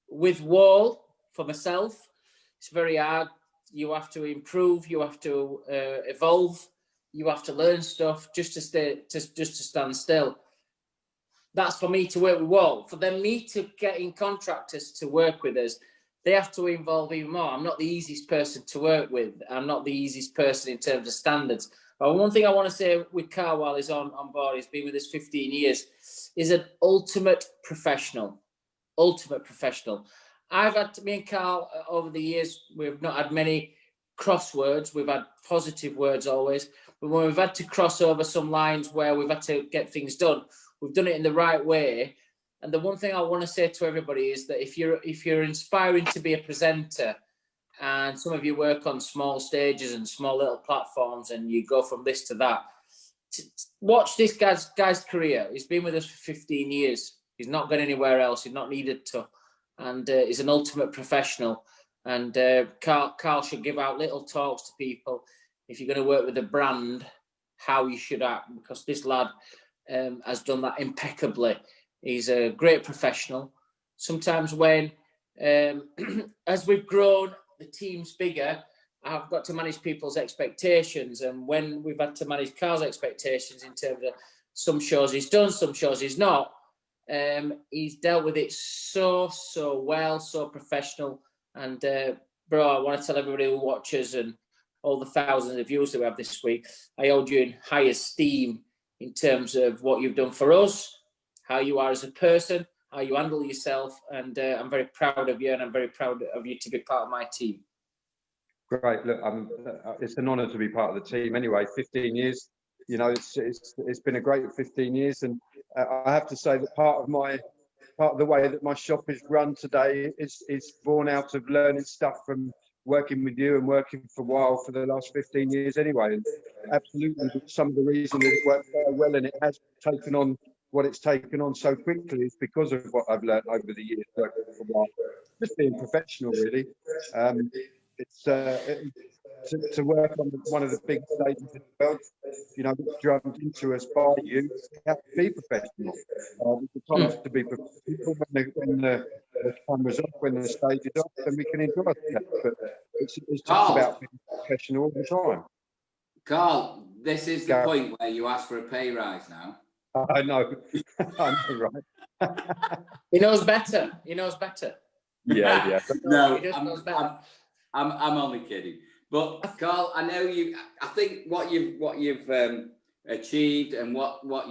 with Wahl, for myself, it's very hard. You have to improve, you have to evolve, you have to learn stuff just to stand still. That's for me to work with Wahl. For me to get in contractors to work with us, they have to involve even more. I'm not the easiest person to work with. I'm not the easiest person in terms of standards. But one thing I want to say with Carl while he's on board, he's been with us 15 years, is an ultimate professional. Ultimate professional. Me and Carl, over the years, we've not had many crosswords. We've had positive words always. But when we've had to cross over some lines where we've had to get things done, we've done it in the right way. And the one thing I want to say to everybody is that if you're inspiring to be a presenter, and some of you work on small stages and small little platforms, and you go from this to that, watch this guy's career. He's been with us for 15 years. He's not gone anywhere else. He's not needed to. And he's an ultimate professional. And Carl should give out little talks to people, if you're going to work with a brand, how you should act, because this lad has done that impeccably. He's a great professional. Sometimes when, as we've grown, the team's bigger, I've got to manage people's expectations. And when we've had to manage Carl's expectations in terms of some shows he's done, some shows he's not, he's dealt with it so well, so professional. And bro, I want to tell everybody who watches and all the thousands of viewers that we have this week, I hold you in high esteem in terms of what you've done for us, how you are as a person, how you handle yourself, and I'm very proud of you, and I'm very proud of you to be part of my team. Great. Look, it's an honour to be part of the team. Anyway, 15 years. You know, it's been a great 15 years, and I have to say that part of my part of the way that my shop is run today is born out of learning stuff from working with you and working for Wahl for the last 15 years anyway. And absolutely, some of the reason that it works so well and it has taken on what it's taken on so quickly is because of what I've learned over the years working for Wahl. Just being professional, really. It's to work on one of the big stages in the world, you know, drummed into us by you. You have to be professional. The times to be professional when the camera's off, when the stage is off, then we can enjoy that. But it's just about being professional all the time. Carl, this is the point where you ask for a pay rise now. I know. I know, right? He knows better. He knows better. Yeah. No, I'm only kidding. But Carl, I know you. I think what you've achieved and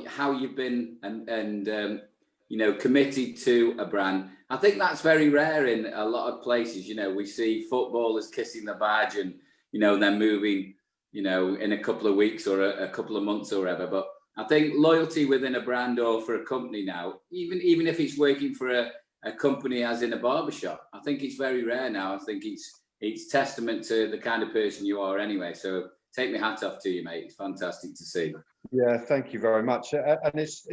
how you've been and you know, committed to a brand. I think that's very rare in a lot of places. You know, we see footballers kissing the badge and, you know, then moving, you know, in a couple of weeks or a couple of months or whatever. But I think loyalty within a brand or for a company now, even if it's working for a company as in a barbershop, I think it's very rare now. I think it's testament to the kind of person you are anyway. So take my hat off to you, mate. It's fantastic to see. Yeah, thank you very much. And it's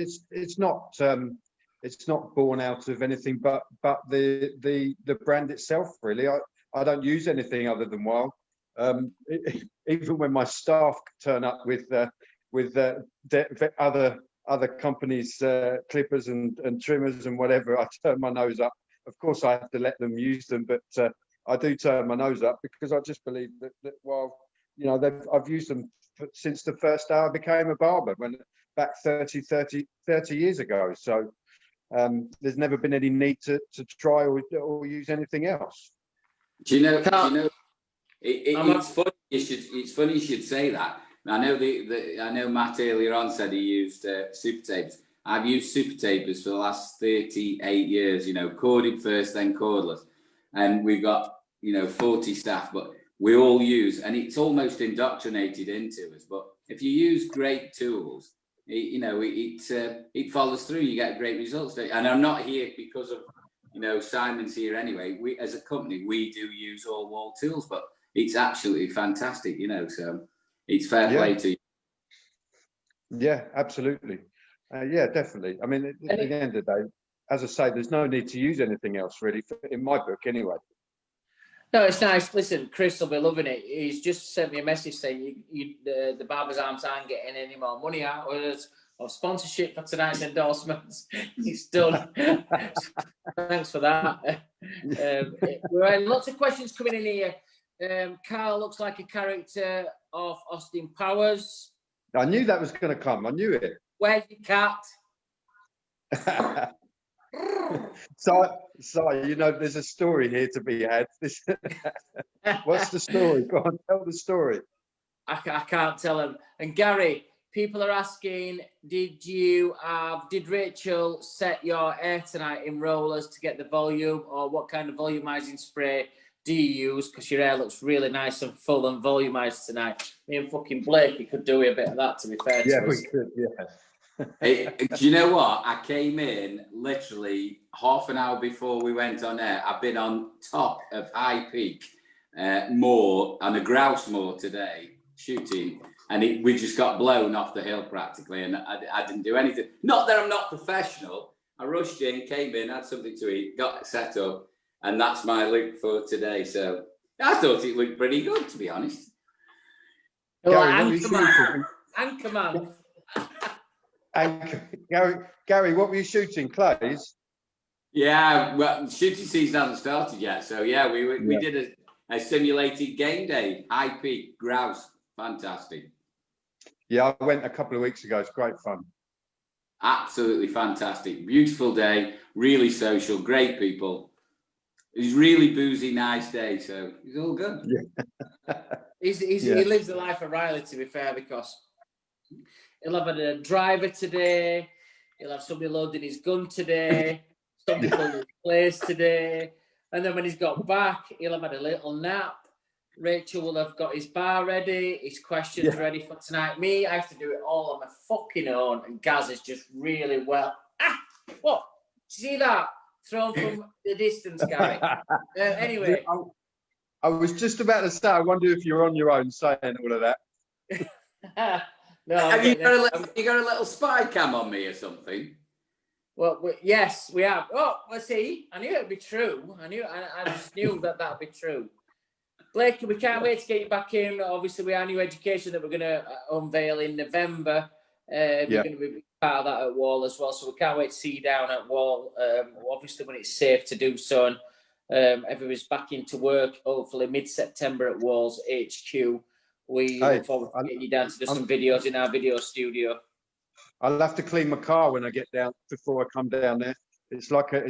not born out of anything but the brand itself, really. I don't use anything other than Wahl. Even when my staff turn up with other companies' clippers and trimmers and whatever, I turn my nose up. Of course, I have to let them use them, but I do turn my nose up because I just believe that Wahl, you know, I've used them since the first day I became a barber, back 30 years ago. So there's never been any need to try or use anything else. Do you know? It's funny. It's funny you should say that. I know I know Matt earlier on said he used super tapes. I've used super tapers for the last 38 years. You know, corded first, then cordless, and we've got, you know, 40 staff, but we all use, and it's almost indoctrinated into us. But if you use great tools, it follows through. You get great results. And I'm not here because of, you know, Simon's here anyway. We, as a company, we do use all Wahl tools, but it's absolutely fantastic, you know. So it's fair play to you. Yeah, absolutely. Yeah, definitely. I mean, at the end of the day, as I say, there's no need to use anything else, really, in my book, anyway. No, it's nice. Listen, Chris will be loving it. He's just sent me a message saying the Barbers aren't getting any more money out of us or sponsorship for tonight's endorsements. He's done. Thanks for that. We're having lots of questions coming in here. Carl looks like a character of Austin Powers. I knew that was going to come. I knew it. Where's your cat? So you know, there's a story here to be had. What's the story? Go on, tell the story. I can't tell them. And Gary, people are asking, did Rachel set your hair tonight in rollers to get the volume, or what kind of volumizing spray do you use? Because your hair looks really nice and full and volumized tonight. Me and fucking Blake, we could do a bit of that, to be fair to us. Yeah, we could, yeah. Do you know what? I came in literally half an hour before we went on air. I've been on top of High Peak moor and a grouse moor today shooting, and we just got blown off the hill practically, and I didn't do anything. Not that I'm not professional. I rushed in, came in, had something to eat, got set up, and that's my look for today. So I thought it looked pretty good, to be honest. Anchorman. And Gary, what were you shooting? Clays? Yeah, well, shooting season hasn't started yet, so yeah, we did a simulated game day. High Peak grouse, fantastic. Yeah, I went a couple of weeks ago. It's great fun. Absolutely fantastic, beautiful day, really social, great people. It was really boozy, nice day, so it's all good. Yeah. He lives the life of Riley, to be fair, because he'll have a driver today. He'll have somebody loading his gun today. Some people in his place today. And then when he's got back, he'll have had a little nap. Rachel will have got his bar ready, his questions ready for tonight. Me, I have to do it all on my fucking own. And Gaz is just really well. What? see that thrown from the distance, Gary? Anyway. I was just about to say, I wonder if you're on your own saying all of that. No, Have you got a little spy cam on me or something? Well, yes, we have. Oh, let's see. I knew it'd be true. I just knew that that'd be true. Blake, we can't wait to get you back in. Obviously, we have new education that we're going to unveil in November. You're going to be part of that at Wahl as well. So we can't wait to see you down at Wahl. Obviously, when it's safe to do so. And everybody's back into work, hopefully mid-September at Wahl's HQ. We look forward to getting you down to do some videos in our video studio. I'll have to clean my car when I get down before I come down there. It's like a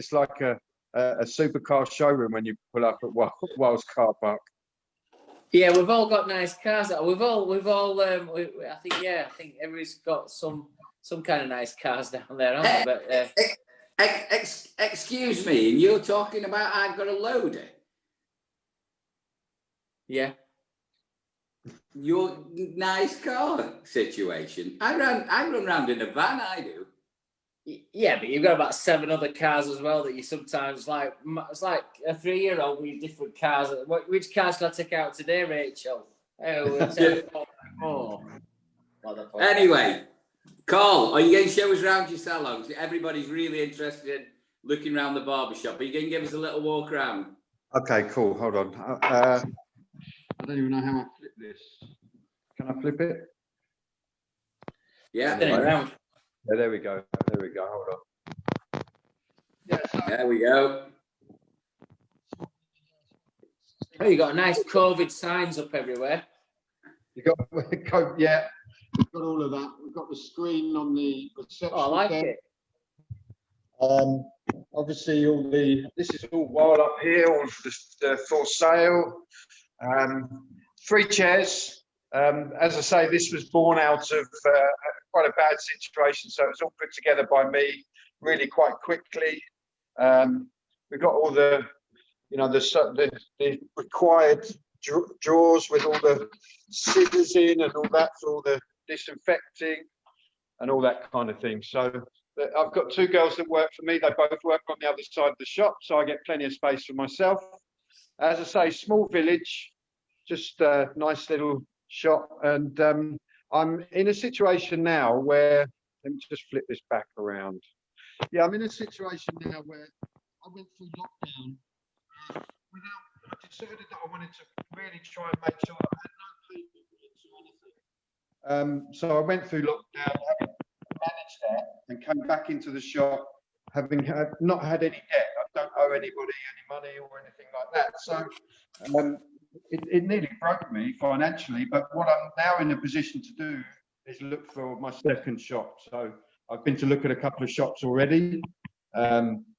supercar showroom when you pull up at Wahl's car park. Yeah, we've all got nice cars. I think everybody's got some kind of nice cars down there, haven't they? But Excuse me, and you're talking about I've got a loader? Yeah. Your nice car situation. I run around in a van, I do. Yeah, but you've got about 7 other cars as well that you sometimes it's like a 3-year-old with different cars. Which cars can I take out today, Rachel? Anyway, Carl, are you going to show us around your salons? Everybody's really interested in looking around the barbershop. Are you going to give us a little walk around? Okay, cool. Hold on. I don't even know how I flip this. Can I flip it? Yeah. Around. Yeah, there we go. Hold on. Yeah, there we go. Oh, you got nice COVID signs up everywhere. You got yeah. We've got all of that. We've got the screen on the reception. Oh, I like it. Obviously, this is all Wahl up here, all for sale. 3 chairs. As I say, this was born out of quite a bad situation, so it's all put together by me really quite quickly. We've got all the required drawers with all the scissors in and all that for all the disinfecting and all that kind of thing. So I've got 2 girls that work for me. They both work on the other side of the shop, so I get plenty of space for myself. As I say, small village, just a nice little shop. And I'm in a situation now where, let me just flip this back around. Yeah, I'm in a situation now where I went through lockdown I decided that I wanted to really try and make sure that I had no people into anything. So I went through lockdown, having managed that, and came back into the shop, having not had any debt. I don't owe anybody any money or anything like that. So it nearly broke me financially. But what I'm now in a position to do is look for my second shop. So I've been to look at a couple of shops already.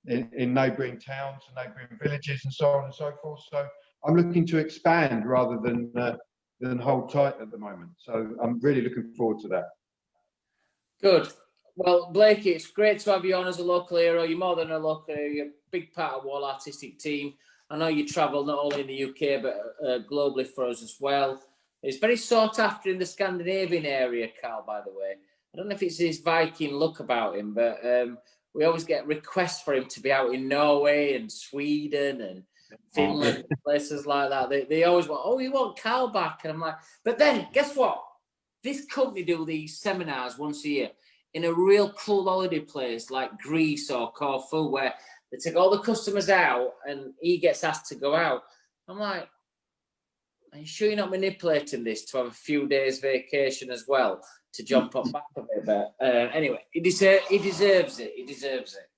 In neighbouring towns and neighbouring villages and so on and so forth. So I'm looking to expand rather than hold tight at the moment. So I'm really looking forward to that. Good. Well, Blake, it's great to have you on as a local hero. You're more than a local hero. You're a big part of Wahl artistic team. I know you travel not only in the UK, but globally for us as well. It's very sought after in the Scandinavian area, Carl, by the way. I don't know if it's his Viking look about him, but we always get requests for him to be out in Norway and Sweden and Finland, places like that. They always want, oh, you want Carl back? And I'm like, but then guess what? This company do these seminars once a year in a real cool holiday place like Greece or Corfu, where they take all the customers out and he gets asked to go out. I'm like, are you sure you're not manipulating this to have a few days vacation as well to jump up back a bit? But anyway, he deserves it. He deserves it.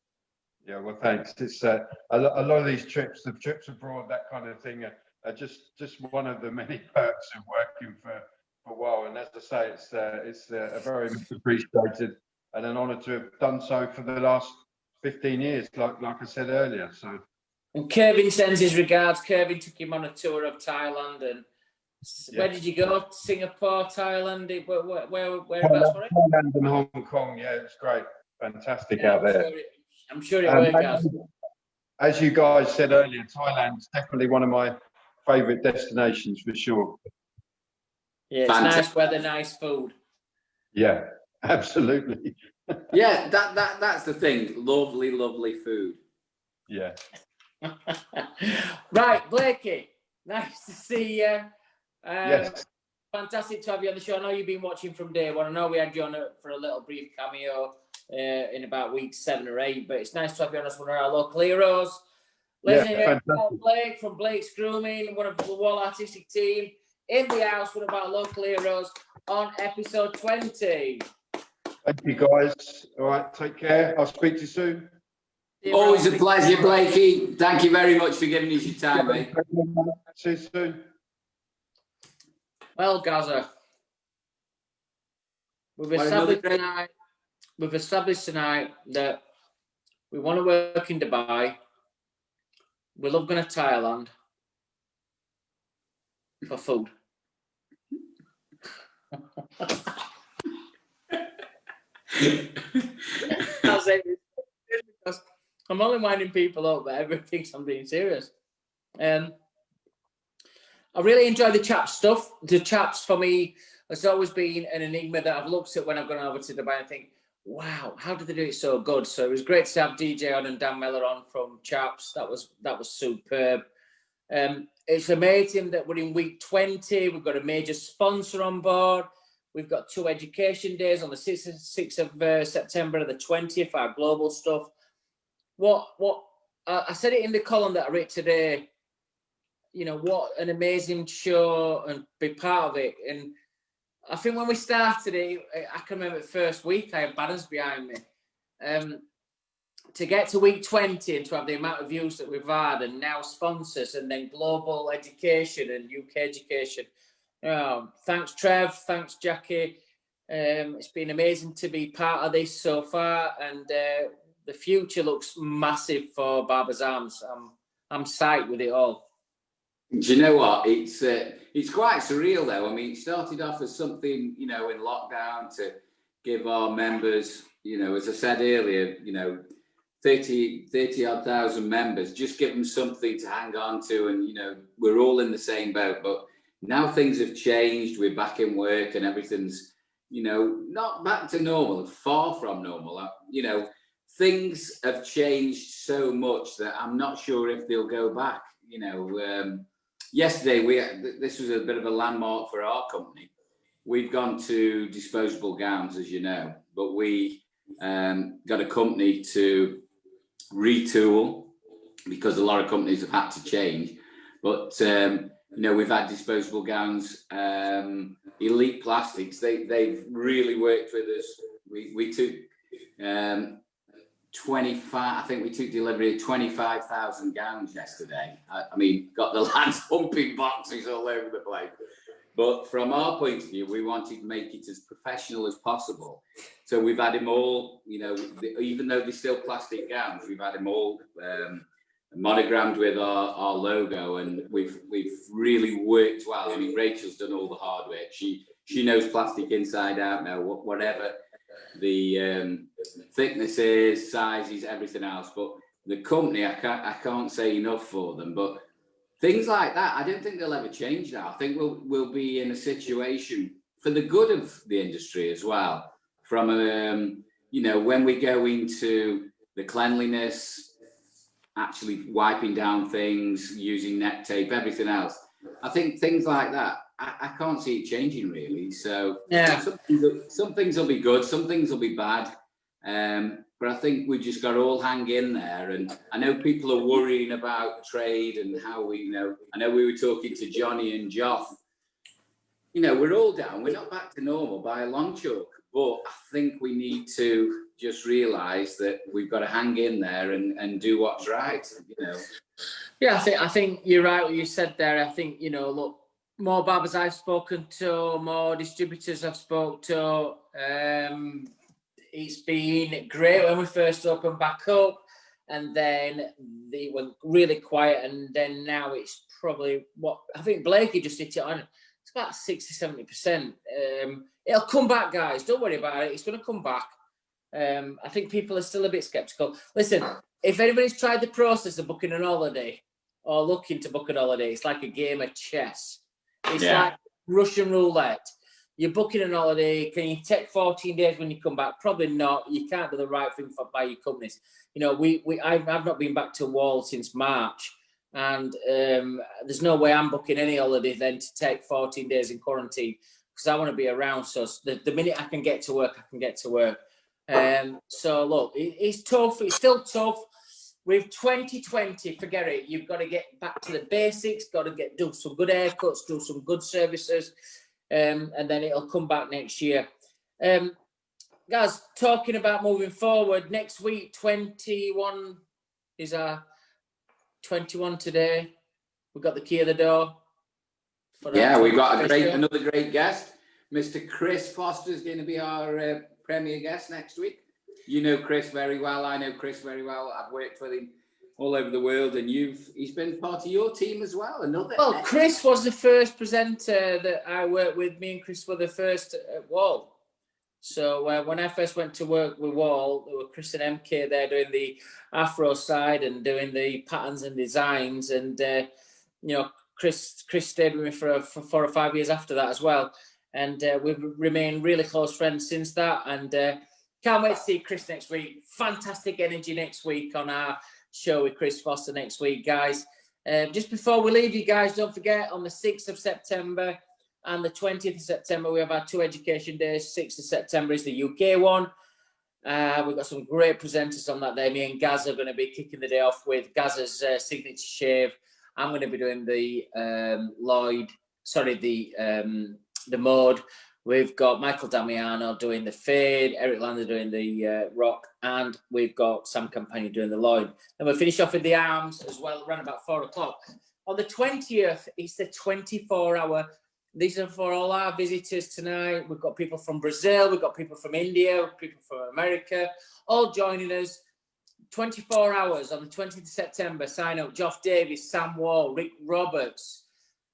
Yeah, well, thanks. It's a lot of these trips, the trips abroad, that kind of thing, are just one of the many perks of working for Wahl. And as I say, it's a very much appreciated and an honour to have done so for the last 15 years, like I said earlier. So. And Kevin sends his regards. Kevin took him on a tour of Thailand, and where did you go? Singapore, Thailand. Whereabouts were it? Thailand and Hong Kong. Yeah, it was great, fantastic out there. I'm sure it worked out. As you guys said earlier, Thailand's definitely one of my favourite destinations for sure. Yeah, it's nice weather, nice food. Yeah, Absolutely. Yeah, that's the thing. Lovely, lovely food. Yeah. Right, Blakey, nice to see you. Yes. Fantastic to have you on the show. I know you've been watching from day one. I know we had you on for a little brief cameo in about week 7 or 8, but it's nice to have you on as one of our local heroes. Ladies and gentlemen, Blake from Blake's Grooming, one of the Wahl artistic team, in the house, one of our local heroes on episode 20. Thank you, guys. All right, take care. I'll speak to you soon. Always a pleasure, Blakey. Thank you very much for giving us your time, mate. See you soon. Well, Gaza, we've established tonight that we want to work in Dubai. We love going to Thailand for food. I'm only winding people up, but everyone thinks I'm being serious. I really enjoy the Chaps stuff. The Chaps, for me, has always been an enigma that I've looked at when I've gone over to Dubai and think, wow, how did they do it so good? So it was great to have DJ on and Dan Mellor on from Chaps. That was superb. It's amazing that we're in week 20. We've got a major sponsor on board. We've got 2 education days on the 6th of September and the 20th, our global stuff. I said it in the column that I wrote today, you know, what an amazing show and be part of it. And I think when we started it, I can remember the first week I had banners behind me. To get to week 20 and to have the amount of views that we've had and now sponsors and then global education and UK education. Thanks, Trev. Thanks, Jackie. It's been amazing to be part of this so far, and the future looks massive for Barbers Arms. I'm psyched with it all. Do you know what? It's quite surreal, though. I mean, it started off as something, you know, in lockdown to give our members, you know, as I said earlier, you know, 30-odd thousand members, just give them something to hang on to, and, you know, we're all in the same boat. But now things have changed. We're back in work and everything's, you know, not back to normal, far from normal. You know, things have changed so much that I'm not sure if they'll go back. You know, yesterday this was a bit of a landmark for our company. We've gone to disposable gowns, as you know, but we got a company to retool because a lot of companies have had to change. But you know, we've had disposable gowns, Elite Plastics. They've really worked with us. We took 25. I think we took delivery of 25,000 gowns yesterday. I mean, got the lads humping boxes all over the place. But from our point of view, we wanted to make it as professional as possible. So we've had them all, you know, even though they're still plastic gowns, we've had them all monogrammed with our logo, and we've really worked well. I mean, Rachel's done all the hard work. She knows plastic inside out now, whatever the thickness is, sizes, everything else. But the company, I can't say enough for them. But things like that, I don't think they'll ever change now. I think we'll be in a situation for the good of the industry as well. From you know, when we go into the cleanliness, actually wiping down things, using neck tape, everything else. I think things like that, I can't see it changing really. So yeah, some things will be good, some things will be bad. But I think we just got to all hang in there. And I know people are worrying about trade and how we, you know, I know we were talking to Johnny and Joff. You know, we're all down. We're not back to normal by a long chalk. But I think we need to just realise that we've got to hang in there and do what's right, you know. Yeah, I think you're right what you said there. I think, you know, look, more barbers I've spoken to, more distributors I've spoken to, it's been great when we first opened back up, and then they went really quiet, and then now it's probably what I think Blakey just hit it on. It's about 60-70%. It'll come back, guys. Don't worry about it. It's going to come back. I think people are still a bit skeptical. Listen, if anybody's tried the process of booking an holiday or looking to book an holiday, it's like a game of chess. It's like Russian roulette. you're booking an holiday. Can you take 14 days when you come back? Probably not. You can't do the right thing by your companies. You know, I've not been back to Wahl since March, and there's no way I'm booking any holiday then to take 14 days in quarantine, because I want to be around. So the minute I can get to work, I can get to work. So look, it's tough. It's still tough. With 2020, forget it. You've got to get back to the basics. Got to do some good haircuts, do some good services. And then it'll come back next year. Guys, talking about moving forward, next week, 21 is our 21 today. We've got the key of the door. Yeah, we've got another great guest. Mr. Chris Foster is going to be our premier guest next week. You know Chris very well. I know Chris very well. I've worked with him all over the world, and he's been part of your team as well. Well, Chris was the first presenter that I worked with. Me and Chris were the first at Wahl. So when I first went to work with Wahl, there were Chris and MK there doing the Afro side and doing the patterns and designs. And, you know, Chris stayed with me for 4 or 5 years after that as well. And we've remained really close friends since that. And can't wait to see Chris next week. Fantastic energy next week on our show with Chris Foster next week, guys. Just before we leave you guys, don't forget on the 6th of September and the 20th of September, we have our 2 education days. 6th of September is the UK one. We've got some great presenters on that day. Me and Gaz are going to be kicking the day off with Gaz's signature shave. I'm going to be doing the the mode. We've got Michael Damiano doing the fade, Eric Lander doing the rock, and we've got Sam Campagna doing the Lloyd. And we'll finish off with the arms as well, around about 4 o'clock. On the 20th, it's the 24-hour. These are for all our visitors tonight. We've got people from Brazil, we've got people from India, people from America, all joining us. 24 hours on the 20th of September. Sign up. Geoff Davis, Sam Wahl, Rick Roberts,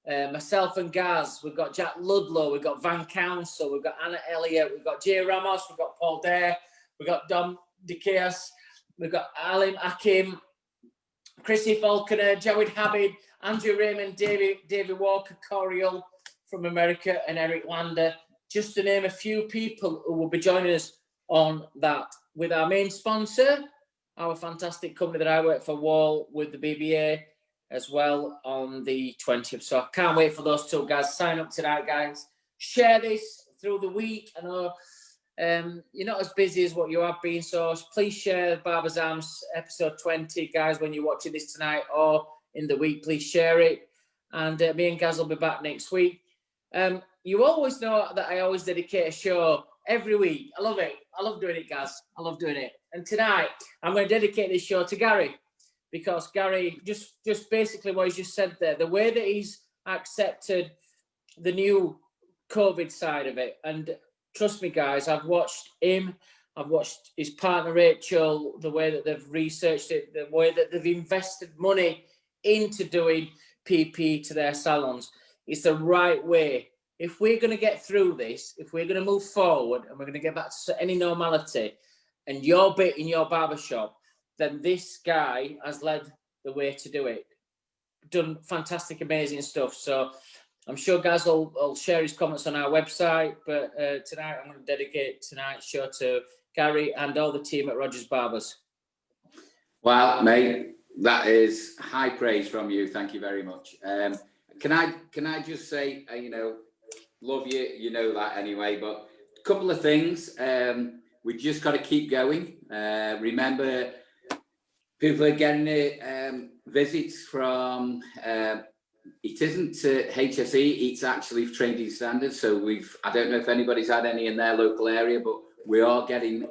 myself and Gaz. We've got Jack Ludlow. We've got Van Council. We've got Anna Elliott. We've got Jay Ramos. We've got Paul Dare. We've got Dom DeKeas. We've got Alim Akim, Chrissy Falconer, Jawed Habib, Andrew Raymond, David Walker, Coriel from America, and Eric Lander. Just to name a few people who will be joining us on that. With our main sponsor, our fantastic company that I work for, Wahl, with the BBA as well on the 20th. So I can't wait for those 2 guys. Sign up tonight, guys. Share this through the week. I know you're not as busy as what you have been, so please share Barbers Arms episode 20, guys, when you're watching this tonight or in the week. Please share it. And me and Gaz will be back next week. You always know that I always dedicate a show every week. I love it. I love doing it, Gaz. I love doing it. And tonight, I'm going to dedicate this show to Gary, because Gary, just basically what he's just said there, the way that he's accepted the new COVID side of it. And trust me, guys, I've watched him, I've watched his partner, Rachel, the way that they've researched it, the way that they've invested money into doing PP to their salons. It's the right way. If we're going to get through this, if we're going to move forward and we're going to get back to any normality and your bit in your barbershop, then this guy has led the way to do it. Done fantastic, amazing stuff. So I'm sure Gaz will share his comments on our website, but tonight I'm going to dedicate tonight's show to Gary and all the team at Rogers Barbers. Well, mate, that is high praise from you. Thank you very much. Can I just say, love you, you know that anyway, but a couple of things. We just got to keep going. Remember, people are getting visits from, it isn't HSE, it's actually trading standards. So I don't know if anybody's had any in their local area, but we are getting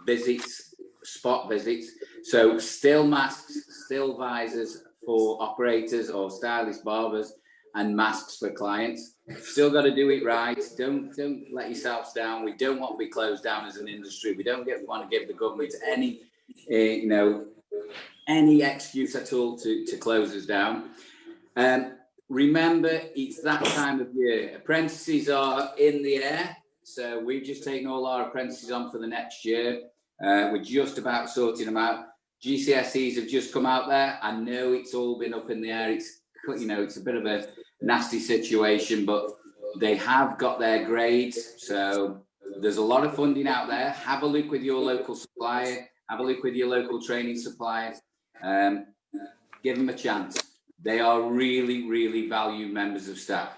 visits, spot visits. So still masks, still visors for operators or stylist barbers, and masks for clients. Still got to do it right. Don't let yourselves down. We don't want to be closed down as an industry. We don't want to give the government any excuse at all to close us down. Remember, it's that time of year. Apprentices are in the air. So we've just taken all our apprentices on for the next year. We're just about sorting them out. GCSEs have just come out there. I know it's all been up in the air. It's a bit of a nasty situation, but they have got their grades. So there's a lot of funding out there. Have a look with your local supplier. Have a look with your local training supplier. Give them a chance. They are really, really valued members of staff.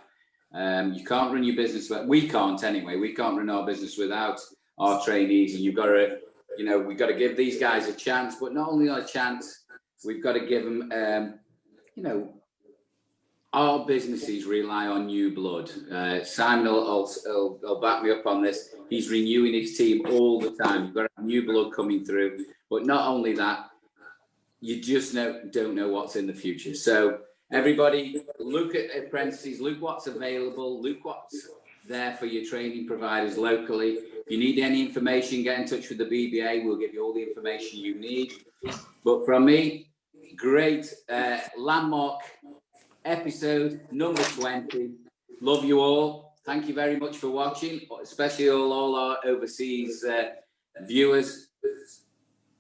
You can't run your business, we can't anyway. We can't run our business without our trainees, and you've got to, you know, we've got to give these guys a chance, but not only a chance, we've got to give them, you know, our businesses rely on new blood. Simon will back me up on this. He's renewing his team all the time. You've got to have new blood coming through, but not only that, you just don't know what's in the future. So everybody, look at apprentices, look what's available, look what's there for your training providers locally. If you need any information, get in touch with the BBA. We'll give you all the information you need. But from me, great landmark episode number 20. Love you all. Thank you very much for watching, especially all our overseas viewers.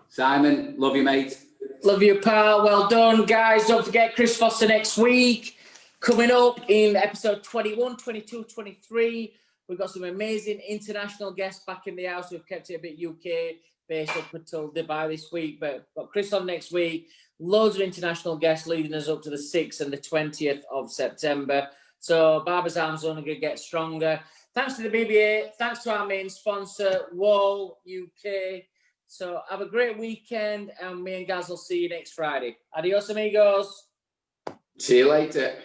Simon, love you, mate. Love you, pal. Well done, guys. Don't forget Chris Foster next week. Coming up in episode 21, 22, 23. We've got some amazing international guests back in the house. We've kept it a bit UK based up until Dubai this week, but got Chris on next week. Loads of international guests leading us up to the 6th and the 20th of September. So Barbers Arms only going to get stronger. Thanks to the BBA. Thanks to our main sponsor, Wahl UK. So have a great weekend, and me and Gaz will see you next Friday. Adios, amigos. See you later.